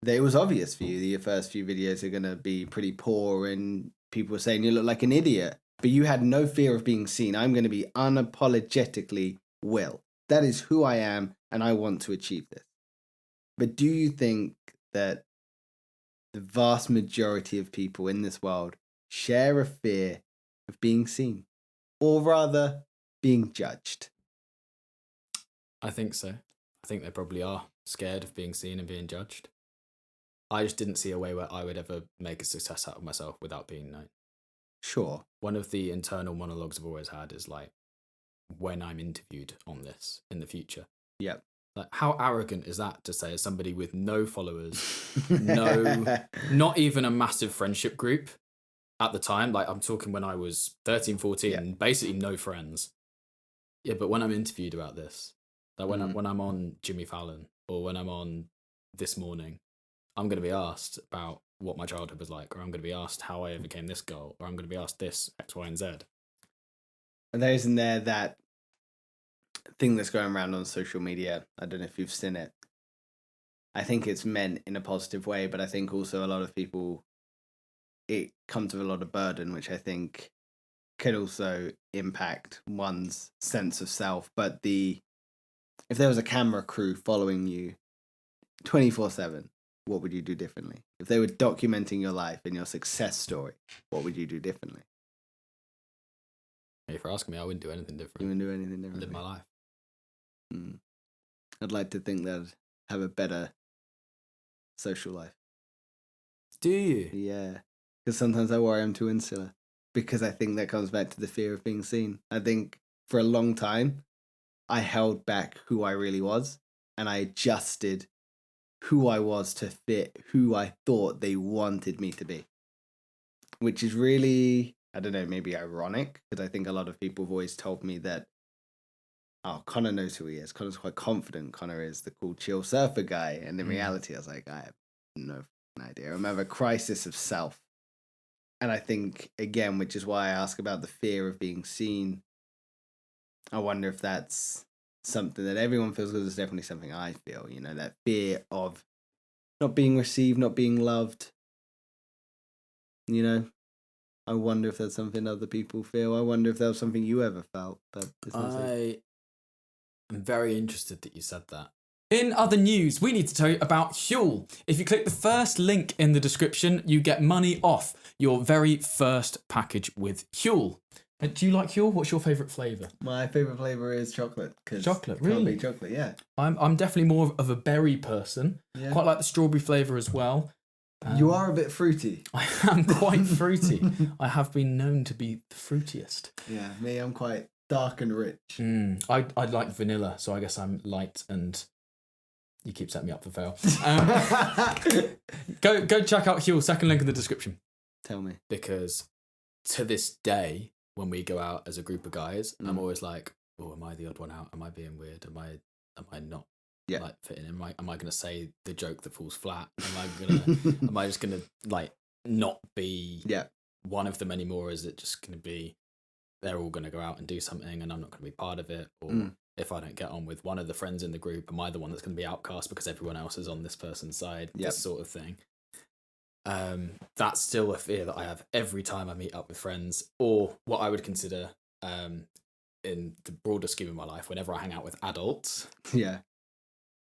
that it was obvious for you that your first few videos are going to be pretty poor and people were saying you look like an idiot, but you had no fear of being seen. I'm going to be unapologetically Will. that is who I am, and I want to achieve this. But do you think that the vast majority of people in this world share a fear of being seen, or rather being judged? I think so. I think they probably are scared of being seen and being judged. I just didn't see a way where I would ever make a success out of myself without being known. Sure. One of the internal monologues I've always had is like, when I'm interviewed on this in the future. Yep. Like, how arrogant is that to say as somebody with no followers, not even a massive friendship group at the time? Like, I'm talking when I was 13, 14, basically no friends. Yeah, but when I'm interviewed about this, like when I'm on Jimmy Fallon or when I'm on This Morning, I'm going to be asked about what my childhood was like, or I'm going to be asked how I overcame this goal, or I'm going to be asked this, X, Y, and Z. And there isn't there that thing that's going around on social media. I don't know if you've seen it. I think it's meant in a positive way, but I think also a lot of people, it comes with a lot of burden, which I think can also impact one's sense of self. But if there was a camera crew following you 24/7, what would you do differently? If they were documenting your life and your success story, what would you do differently? If you're asking me, I wouldn't do anything different. You wouldn't do anything different. Live my life. I'd like to think that I'd have a better social life. Do you? Yeah. Because sometimes I worry I'm too insular. Because I think that comes back to the fear of being seen. I think for a long time, I held back who I really was. And I adjusted who I was to fit who I thought they wanted me to be. Which is really, I don't know, maybe ironic. Because I think a lot of people have always told me that, oh, Connor knows who he is. Connor's quite confident. Connor is the cool, chill surfer guy. And in reality, I was like, I have no idea. I remember a crisis of self. And I think, again, which is why I ask about the fear of being seen. I wonder if that's something that everyone feels, because it's definitely something I feel, that fear of not being received, not being loved. I wonder if that's something other people feel. I wonder if that was something you ever felt. But I'm very interested that you said that. In other news, we need to tell you about Huel. If you click the first link in the description, you get money off your very first package with Huel. Do you like Huel? What's your favourite flavour? My favourite flavour is chocolate. Chocolate, really? Chocolate, yeah. I'm definitely more of a berry person. Yeah. Quite like the strawberry flavour as well. You are a bit fruity. I am quite fruity. I have been known to be the fruitiest. Yeah, me, I'm quite dark and rich. I like vanilla, so I guess I'm light and... You keep setting me up for fail. Go check out Huel, second link in the description. Tell me. Because to this day, when we go out as a group of guys, I'm always like, oh, am I the odd one out? Am I being weird? Am I not like fitting in? Am I gonna say the joke that falls flat? Am I just gonna like not be one of them anymore? Is it just gonna be they're all gonna go out and do something and I'm not gonna be part of it? Or if I don't get on with one of the friends in the group, am I the one that's going to be outcast because everyone else is on this person's side? This sort of thing. That's still a fear that I have every time I meet up with friends, or what I would consider in the broader scheme of my life, whenever I hang out with adults. Yeah.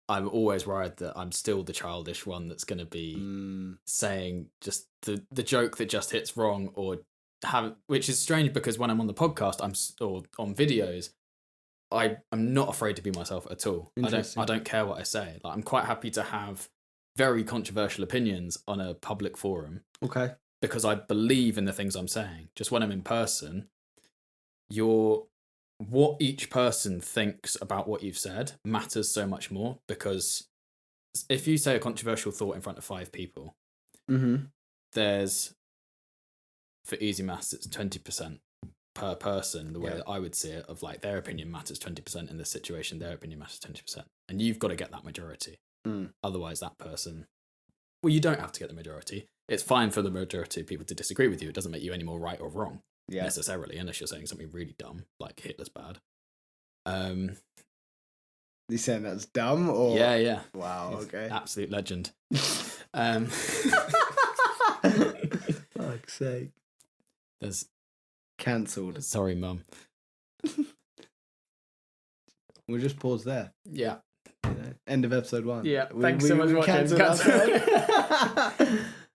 I'm always worried that I'm still the childish one that's going to be saying just the joke that just hits wrong, or which is strange because when I'm on the podcast, or on videos, I'm not afraid to be myself at all. I don't care what I say. Like, I'm quite happy to have very controversial opinions on a public forum. Okay. Because I believe in the things I'm saying. Just when I'm in person, what each person thinks about what you've said matters so much more, because if you say a controversial thought in front of 5 people, there's, for easy maths, it's 20% per person, the way that I would see it, of like their opinion matters 20% in this situation, their opinion matters 20%. And you've got to get that majority. Otherwise that person, well, you don't have to get the majority. It's fine for the majority of people to disagree with you. It doesn't make you any more right or wrong necessarily, unless you're saying something really dumb, like Hitler's bad. You saying that's dumb or? Yeah. Wow, okay. Absolute legend. Fuck's sake. There's cancelled. Sorry, Mum. We'll just pause there. Yeah. End of episode 1. Yeah. Thanks so much for watching.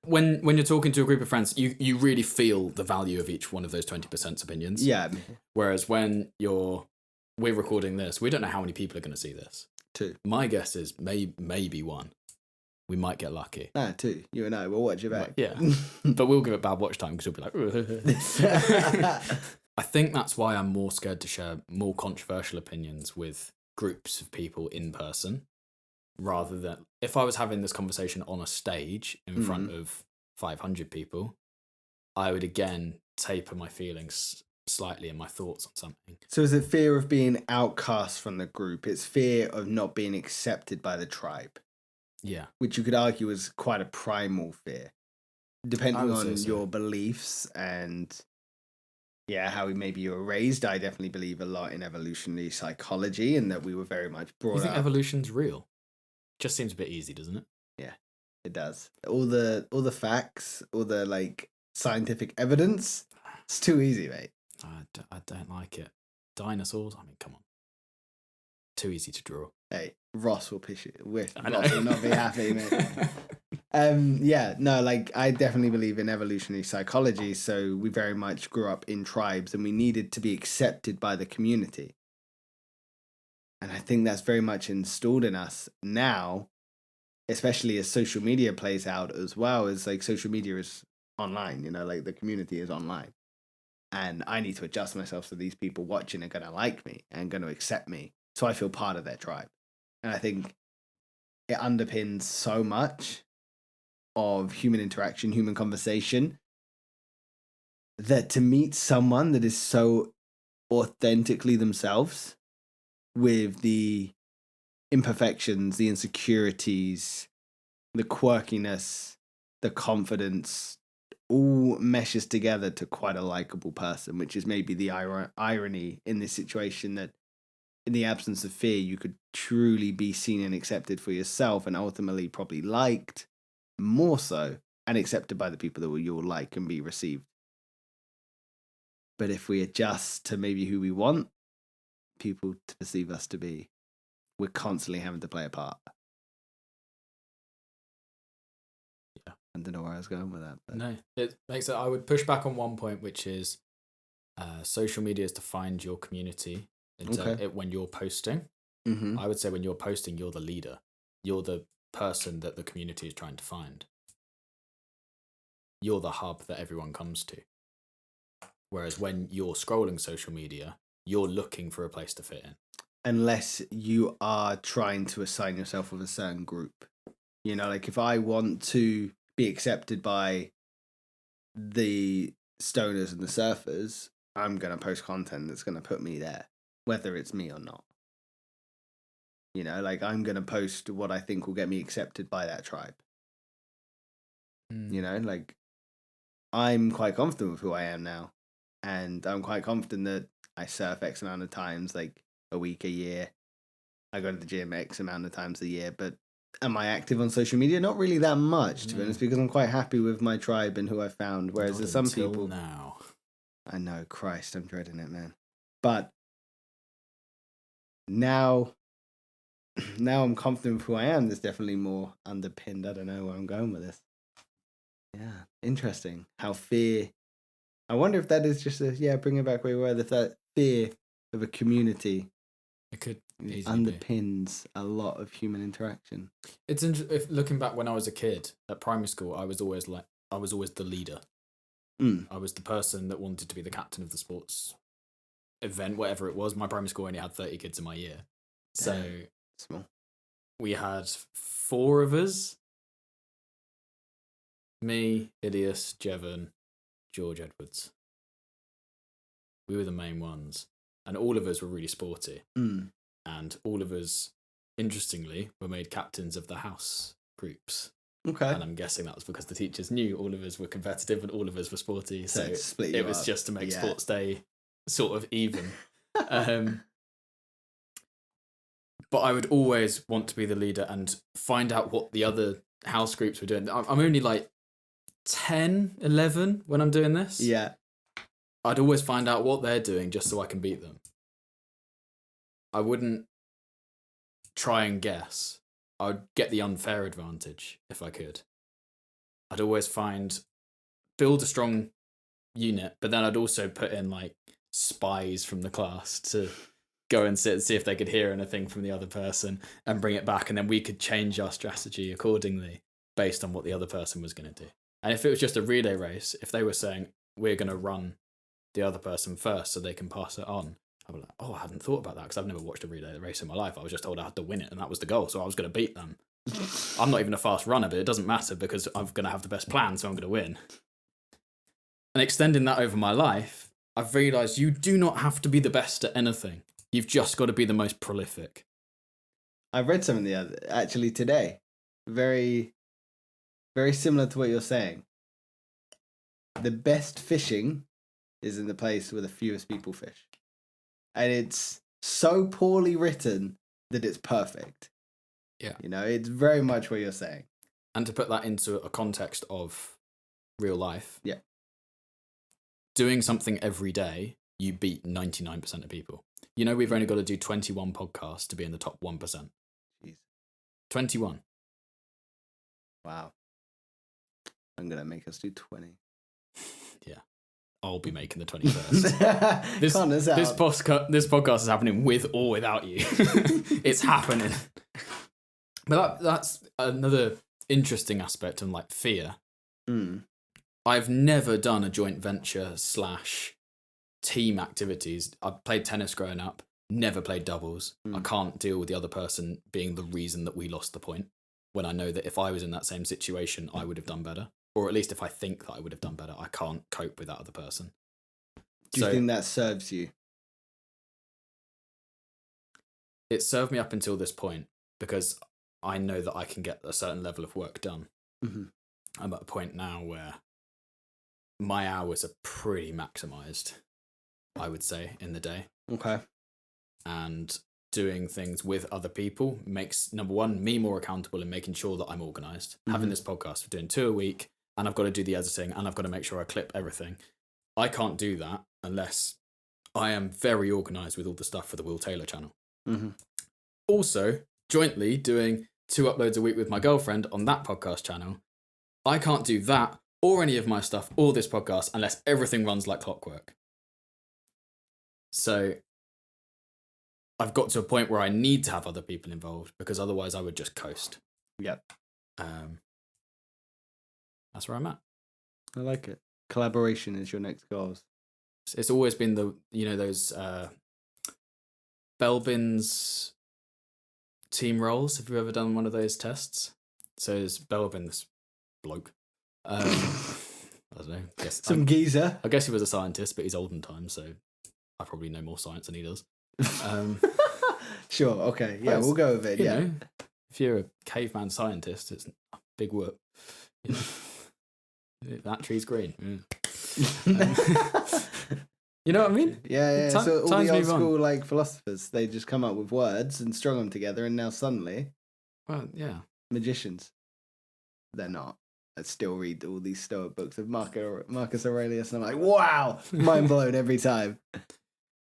When you're talking to a group of friends, you really feel the value of each one of those 20%'s opinions. Yeah. Whereas when we're recording this, we don't know how many people are going to see this. 2. My guess is maybe 1. We might get lucky. 2. You and I will watch it back. Yeah. But we'll give it bad watch time because we'll be like... I think that's why I'm more scared to share more controversial opinions with groups of people in person, rather than if I was having this conversation on a stage in front of 500 people, I would again taper my feelings slightly and my thoughts on something. So is it fear of being outcast from the group? It's fear of not being accepted by the tribe. Yeah. Which you could argue is quite a primal fear, depending on your beliefs and how maybe you were raised. I definitely believe a lot in evolutionary psychology and that we were very much brought up. You think evolution's real? Just seems a bit easy, doesn't it? Yeah, it does. All the facts, all the like scientific evidence, it's too easy, mate. I don't like it. Dinosaurs? I mean, come on. Too easy to draw. Hey, Ross will piss you. Ross will not be happy, mate. I definitely believe in evolutionary psychology. So we very much grew up in tribes and we needed to be accepted by the community. And I think that's very much installed in us now, especially as social media plays out as well. As like social media is online, like the community is online. And I need to adjust myself so these people watching are going to like me and going to accept me. So I feel part of their tribe. And I think it underpins so much of human interaction, human conversation, that to meet someone that is so authentically themselves with the imperfections, the insecurities, the quirkiness, the confidence, all meshes together to quite a likable person, which is maybe the irony in this situation, that in the absence of fear, you could truly be seen and accepted for yourself and ultimately probably liked more so and accepted by the people that you'll like and be received. But if we adjust to maybe who we want people to perceive us to be, we're constantly having to play a part. Yeah. I don't know where I was going with that. But... No, it makes it. I would push back on one point, which is social media is to find your community. When you're posting, I would say when you're posting, you're the leader. You're the person that the community is trying to find. You're the hub that everyone comes to. Whereas when you're scrolling social media, you're looking for a place to fit in. Unless you are trying to assign yourself with a certain group. Like if I want to be accepted by the stoners and the surfers, I'm going to post content that's going to put me there, whether it's me or not. Like I'm going to post what I think will get me accepted by that tribe. Like I'm quite confident with who I am now. And I'm quite confident that I surf X amount of times, like a week, a year. I go to the gym X amount of times a year. But am I active on social media? Not really that much, to be honest, because I'm quite happy with my tribe and who I found. Whereas there's some people now. I know, Christ, I'm dreading it, man. But now I'm confident with who I am. There's definitely more underpinned. I don't know where I'm going with this. Yeah, interesting. How fear. I wonder if that is just bringing back where we were. That fear of a community. It could underpins a lot of human interaction. It's if looking back when I was a kid at primary school, I was always the leader. I was the person that wanted to be the captain of the sports event, whatever it was. My primary school only had 30 kids in my year. So small. We had 4 of us. Me, Ilias, Jevon, George Edwards. We were the main ones. And all of us were really sporty. And all of us, interestingly, were made captains of the house groups. Okay. And I'm guessing that was because the teachers knew all of us were competitive and all of us were sporty. So it was just to make sports day sort of even. But I would always want to be the leader and find out what the other house groups were doing. I'm only like 10, 11 when I'm doing this. Yeah. I'd always find out what they're doing just so I can beat them. I wouldn't try and guess, I would get the unfair advantage if I could. I'd always build a strong unit, but then I'd also put in like spies from the class to go and sit and see if they could hear anything from the other person and bring it back, and then we could change our strategy accordingly based on what the other person was going to do. And if it was just a relay race, if they were saying we're going to run the other person first so they can pass it on, I'd be like, oh, I hadn't thought about that because I've never watched a relay race in my life. I was just told I had to win it and that was the goal, so I was going to beat them. I'm not even a fast runner, but it doesn't matter because I'm going to have the best plan, so I'm going to win. And extending that over my life, I've realised you do not have to be the best at anything. You've just got to be the most prolific. I read something today. Very, very similar to what you're saying. The best fishing is in the place where the fewest people fish. And it's so poorly written that it's perfect. Yeah. You know, it's very much what you're saying. And to put that into a context of real life. Yeah. Doing something every day, you beat 99% of people. You know, we've only got to do 21 podcasts to be in the top 1%. Jeez. 21. Wow. I'm going to make us do 20. Yeah. I'll be making the 21st. this podcast is happening with or without you. It's happening. But that's another interesting aspect of like fear. Mm. I've never done a joint venture / team activities. I played tennis growing up, never played doubles. I can't deal with the other person being the reason that we lost the point, when I know that if I was in that same situation, I would have done better. Or at least if I think that I would have done better, I can't cope with that other person. Do you think that serves you? It served me up until this point because I know that I can get a certain level of work done. Mm-hmm. I'm at a point now where my hours are pretty maximized, I would say, in the day. Okay. And doing things with other people makes, number one, me more accountable in making sure that I'm organized. Mm-hmm. Having this podcast, we're doing 2 a week, and I've got to do the editing, and I've got to make sure I clip everything. I can't do that unless I am very organized with all the stuff for the Will Taylor channel. Mm-hmm. Also, jointly doing 2 uploads a week with my girlfriend on that podcast channel. I can't do that or any of my stuff or this podcast unless everything runs like clockwork. So I've got to a point where I need to have other people involved because otherwise I would just coast. Yep. That's where I'm at. I like it. Collaboration is your next goals. It's always been those Belbin's team roles. Have you ever done one of those tests? So it's Belbin, this bloke. I don't know. Geezer. I guess he was a scientist, but he's olden times, so I probably know more science than he does. Sure. Okay. Yeah, we'll go with it. You yeah. know, if you're a caveman scientist, it's a big work. You know, that tree's green. You know what I mean? Yeah. So all the old school like philosophers, they just come up with words and strung them together, and now suddenly, well, yeah, magicians. They're not. I still read all these Stoic books of Marcus Aurelius, and I'm like, wow, mind blown every time.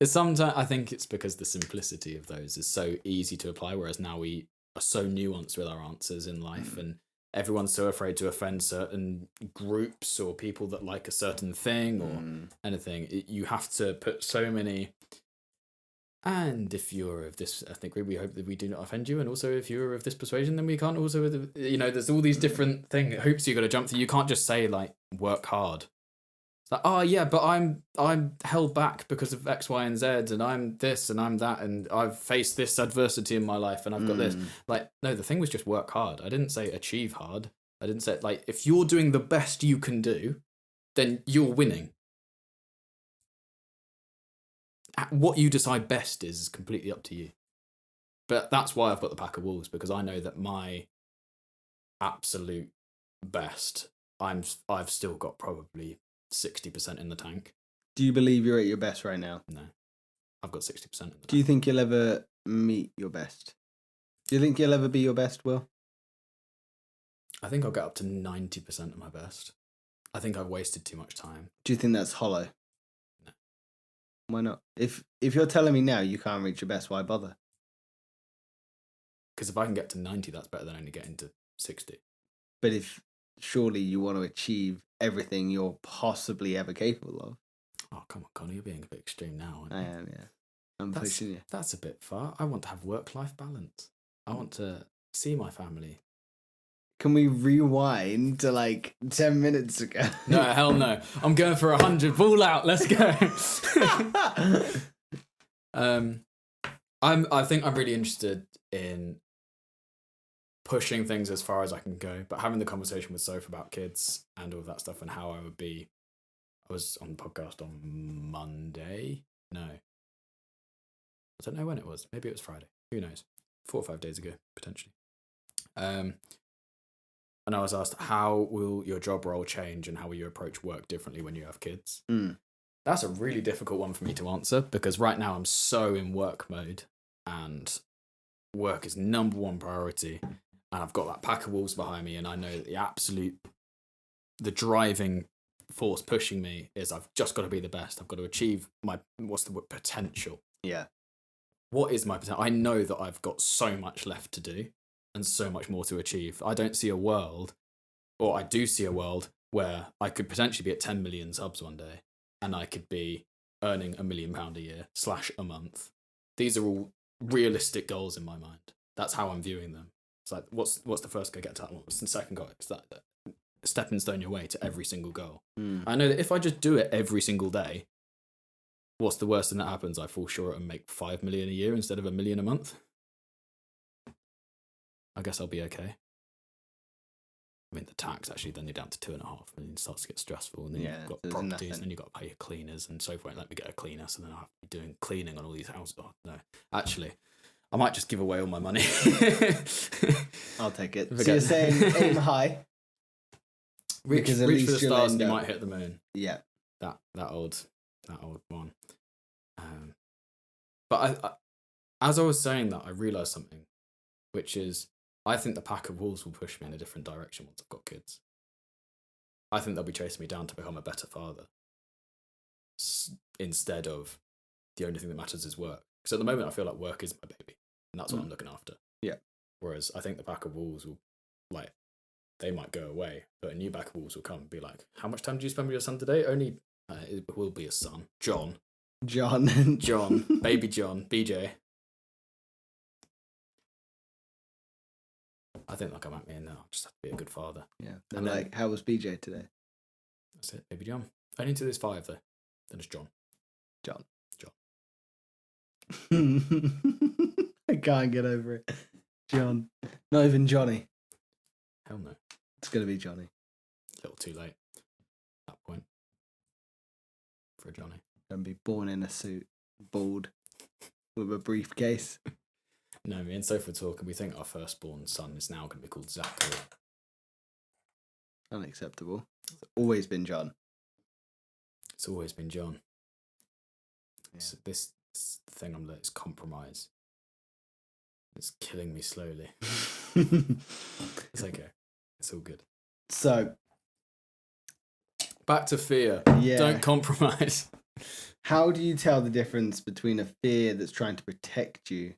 I think it's because the simplicity of those is so easy to apply, whereas now we are so nuanced with our answers in life, and everyone's so afraid to offend certain groups or people that like a certain thing or anything. You have to put so many. And if you're of this ethnic group, we hope that we do not offend you. And also, if you're of this persuasion, then we can't also, there's all these different hoops you got to jump through. You can't just say like work hard. It's like, oh yeah, but I'm held back because of X, Y, and Z, and I'm this and I'm that, and I've faced this adversity in my life, and I've got this. Like, no, the thing was just work hard. I didn't say achieve hard. I didn't say like if you're doing the best you can do, then you're winning. What you decide best is completely up to you. But that's why I've got the pack of wolves, because I know that my absolute best, I've still got probably 60% in the tank. Do you believe you're at your best right now? No. I've got 60% in the tank. Do you think you'll ever meet your best? Do you think you'll ever be your best, Will? I think I'll get up to 90% of my best. I think I've wasted too much time. Do you think that's hollow? No. Why not? If you're telling me now you can't reach your best, why bother? Because if I can get to 90, that's better than only getting to 60. But surely you want to achieve everything you're possibly ever capable of. Oh, come on, Connor, you're being a bit extreme now. Aren't you? I am, yeah. I'm pushing you. That's a bit far. I want to have work-life balance. I want to see my family. Can we rewind to like 10 minutes ago? No, hell no. I'm going for 100. Ball out. Let's go. I think I'm really interested in pushing things as far as I can go, but having the conversation with Soph about kids and all of that stuff and how I would be. I was on the podcast on Monday. No. I don't know when it was. Maybe it was Friday. Who knows? 4 or 5 days ago, potentially. And I was asked, how will your job role change and how will you approach work differently when you have kids? That's a really difficult one for me to answer because right now I'm so in work mode and work is number one priority. And I've got that pack of wolves behind me and I know that the driving force pushing me is I've just got to be the best. I've got to achieve my, what's the word, potential. Yeah. What is my potential? I know that I've got so much left to do and so much more to achieve. I don't see a world, or I do see a world where I could potentially be at 10 million subs one day and I could be earning £1 million a year / a month. These are all realistic goals in my mind. That's how I'm viewing them. It's like, what's the first go? Get to that one. What's the second goal? It's that stepping stone your way to every single goal. I know that if I just do it every single day, what's the worst thing that happens? I fall short and make 5 million a year instead of $1 million a month. I guess I'll be okay. I mean, the tax actually, then you're down to 2.5 million. It starts to get stressful, and then you've got properties, and then you've got to pay your cleaners, and so forth. Let me get a cleaner, so then I have to be doing cleaning on all these houses. Oh, no, actually, I might just give away all my money. I'll take it. So you're saying aim high. Reach for the stars, and you might hit the moon. Yeah, that old one. But as I was saying that, I realised something, which is I think the pack of wolves will push me in a different direction once I've got kids. I think they'll be chasing me down to become a better father instead of the only thing that matters is work. Because at the moment, I feel like work is my baby, and that's what I'm looking after. Yeah. Whereas I think the pack of wolves will, like, they might go away, but a new pack of wolves will come and be like, how much time do you spend with your son today? Only, it will be a son. John, baby John, BJ. I think they'll come at me and I'll just have to be a good father. Yeah. And like, how was BJ today? That's it, baby John. Only until there's 5 though. Then it's John. I can't get over it. John. Not even Johnny. Hell no. It's going to be Johnny. A little too late at that point for Johnny. Going to be born in a suit, bald, with a briefcase. No, me and Sophie were talking. We think our firstborn son is now going to be called Zachary. Unacceptable. It's always been John. It's always been John. Yeah. So this thing I'm like, it's compromise. It's killing me slowly. It's okay. It's all good. So, back to fear. Yeah. Don't compromise. How do you tell the difference between a fear that's trying to protect you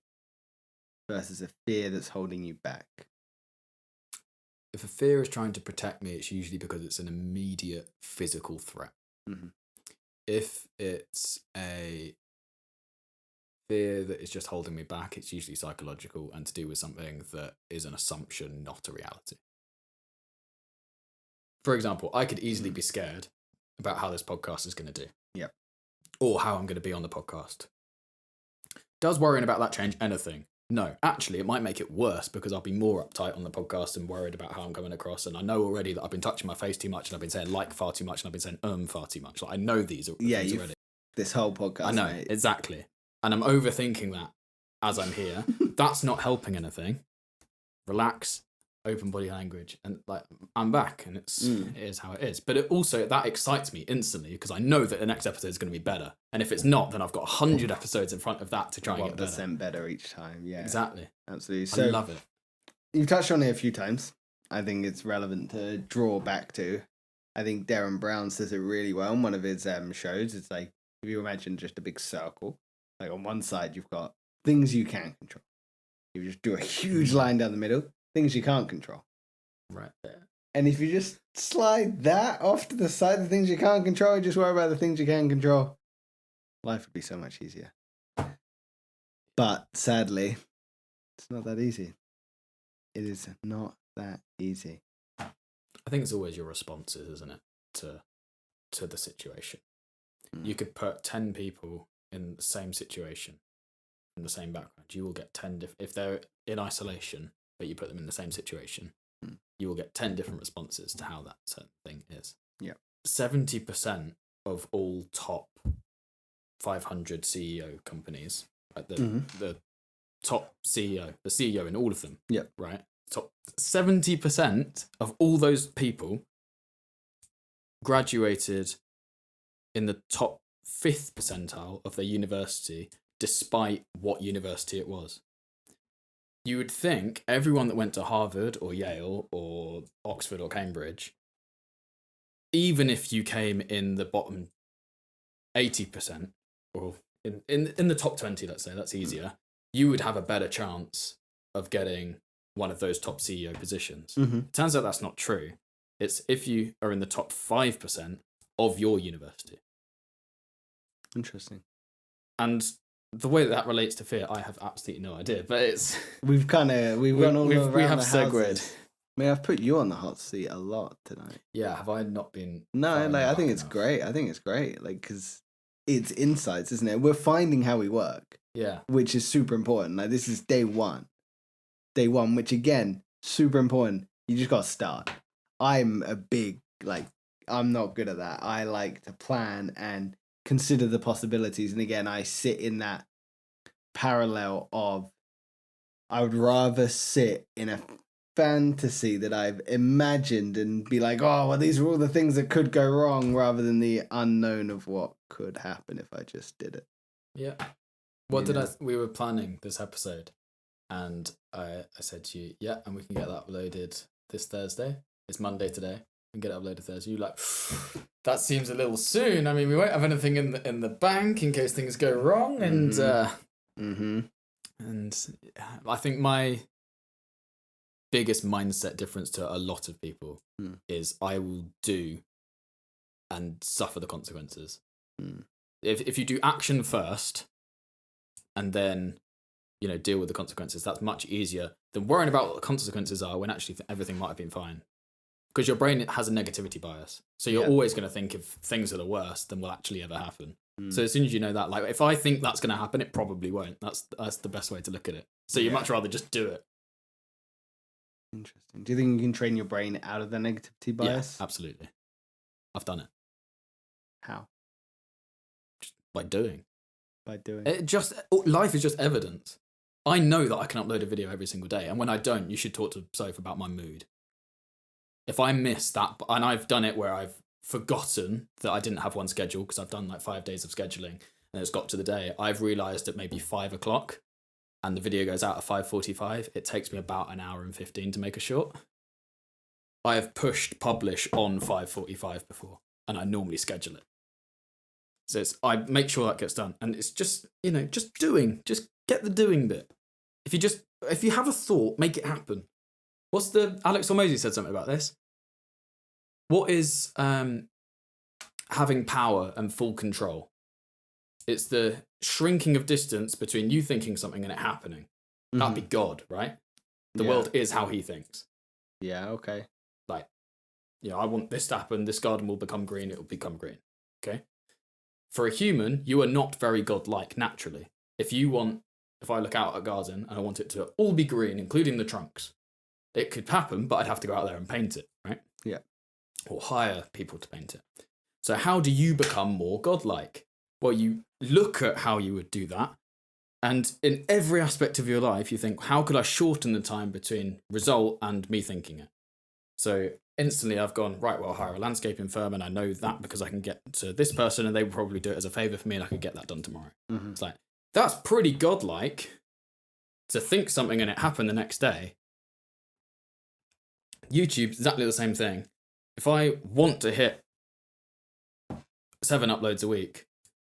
versus a fear that's holding you back? If a fear is trying to protect me, it's usually because it's an immediate physical threat. Mm-hmm. If it's a fear that is just holding me back, it's usually psychological and to do with something that is an assumption, not a reality. For example, I could easily be scared about how this podcast is going to do. Yep. Or how I'm going to be on the podcast. Does worrying about that change anything? No. Actually, it might make it worse because I'll be more uptight on the podcast and worried about how I'm coming across. And I know already that I've been touching my face too much and I've been saying like far too much and I've been saying far too much. Like, I know these things already. This whole podcast. I know, mate. Exactly. And I'm overthinking that as I'm here. That's not helping anything. Relax, open body language, and like I'm back, and it is how it is. But it also, that excites me instantly because I know that the next episode is going to be better. And if it's not, then I've got 100 episodes in front of that to try and get better. 1% better each time. Yeah, exactly. Absolutely. So, I love it. You've touched on it a few times. I think it's relevant to draw back to. I think Darren Brown says it really well in one of his shows. It's like, if you imagine just a big circle, like on one side you've got things you can control. You just do a huge line down the middle, things you can't control. Right there. And if you just slide that off to the side, the things you can't control, and just worry about the things you can control, life would be so much easier. But sadly, it's not that easy. It is not that easy. I think it's always your responses, isn't it, to the situation. You could put 10 people in the same situation, in the same background. You will get 10 if they're in isolation, but you put them in the same situation, you will get 10 different responses to how that certain thing is. Yeah. 70% of all top 500 CEO companies, like the top CEO, the CEO in all of them, right? Top 70% of all those people graduated in the top 5th percentile of their university, despite what university it was. You would think everyone that went to Harvard or Yale or Oxford or Cambridge, even if you came in the bottom 80%, or in the top 20, let's say, that's easier, you would have a better chance of getting one of those top CEO positions. It turns out that's not true. It's if you are in the top 5% of your university. Interesting. And the way that relates to fear, I have absolutely no idea. But it's we've gone all around we have the segued. houses. I mean, I've put you on the hot seat a lot tonight. Yeah, have I not been? No, like I think it's great. I think it's great, like because it's insights, isn't it? We're finding how we work. Yeah, which is super important. Like this is day one, which again super important. You just got to start. I'm a big I'm not good at that. I like to plan and consider the possibilities. And again, I sit in that parallel of I would rather sit in a fantasy that I've imagined and be like, oh, well, these are all the things that could go wrong, rather than the unknown of what could happen if I just did it. Yeah. We were planning this episode, and I said to you, yeah, and we can get that uploaded this Thursday. It's Monday today. We can get it uploaded Thursday. You're like, that seems a little soon. I mean, we won't have anything in the bank in case things go wrong. And and I think my biggest mindset difference to a lot of people is I will do and suffer the consequences. If you do action first and then deal with the consequences, that's much easier than worrying about what the consequences are when actually everything might have been fine. Because your brain has a negativity bias. So you're always going to think if things are the worst than will actually ever happen. So as soon as you know that, like if I think that's going to happen, it probably won't. That's the best way to look at it. So you'd much rather just do it. Interesting. Do you think you can train your brain out of the negativity bias? Yeah, absolutely. I've done it. How? Just by doing. Life is just evidence. I know that I can upload a video every single day, and when I don't, you should talk to Soph about my mood. If I miss that, and I've done it where I've forgotten that I didn't have one scheduled because I've done like 5 days of scheduling, and it's got to the day, I've realised at maybe 5 o'clock, and the video goes out at 5:45. It takes me about an hour and 15 to make a short. I have pushed publish on 5:45 before, and I normally schedule it. So I make sure that gets done, and it's just just doing, just get the doing bit. If you have a thought, make it happen. Alex Hormozy said something about this. What is having power and full control? It's the shrinking of distance between you thinking something and it happening. That'd be God, right? The world is how he thinks. Yeah, okay. Like, I want this to happen, this garden will become green, it will become green. Okay? For a human, you are not very godlike naturally. If I look out at a garden and I want it to all be green, including the trunks, it could happen, but I'd have to go out there and paint it, right? Yeah. Or hire people to paint it. So how do you become more godlike? Well, you look at how you would do that, and in every aspect of your life, you think, how could I shorten the time between result and me thinking it? So instantly I've gone, right, well, I'll hire a landscaping firm, and I know that because I can get to this person and they will probably do it as a favour for me and I could get that done tomorrow. It's like, that's pretty godlike to think something and it happen the next day. YouTube, exactly the same thing. If I want to hit 7 uploads a week,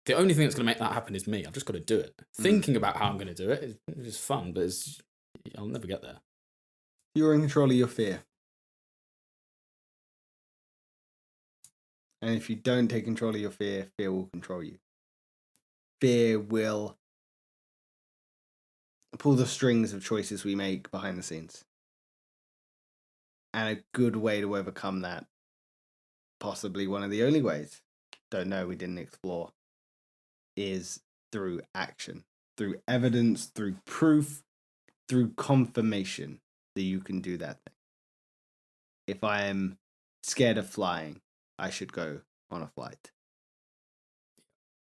the only thing that's going to make that happen is me. I've just got to do it. Thinking about how I'm going to do it is fun, but it's I'll never get there. You're in control of your fear. And if you don't take control of your fear, fear will control you. Fear will pull the strings of choices we make behind the scenes. And a good way to overcome that, possibly one of the only ways, don't know, we didn't explore, is through action, through evidence, through proof, through confirmation that you can do that thing. If I am scared of flying, I should go on a flight.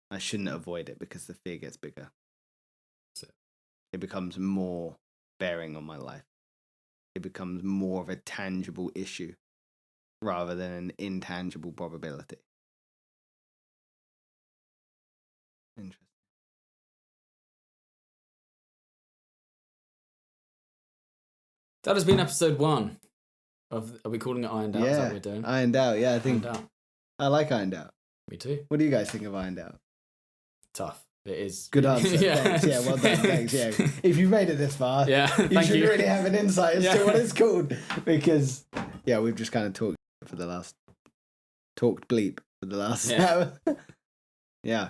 I shouldn't avoid it because the fear gets bigger. It becomes more bearing on my life. It becomes more of a tangible issue rather than an intangible probability. Interesting. That has been episode 1 of. Are we calling it Ironed Out? Yeah, Is that what we're doing? Ironed Out. Yeah, I think Ironed Out. I like Ironed Out. Me too. What do you guys think of Ironed Out? Tough. It is. Good answer. Yeah. Thanks. Yeah, well done. Thanks. Yeah. If you've made it this far, Yeah. you should really have an insight as to what it's called. Because, yeah, we've just kind of talked bleep for the last hour. Yeah.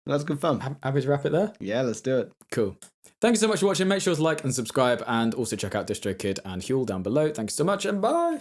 That's good fun. Happy to wrap it there? Yeah, let's do it. Cool. Thank you so much for watching. Make sure to like and subscribe, and also check out DistroKid and Huel down below. Thanks so much, and bye.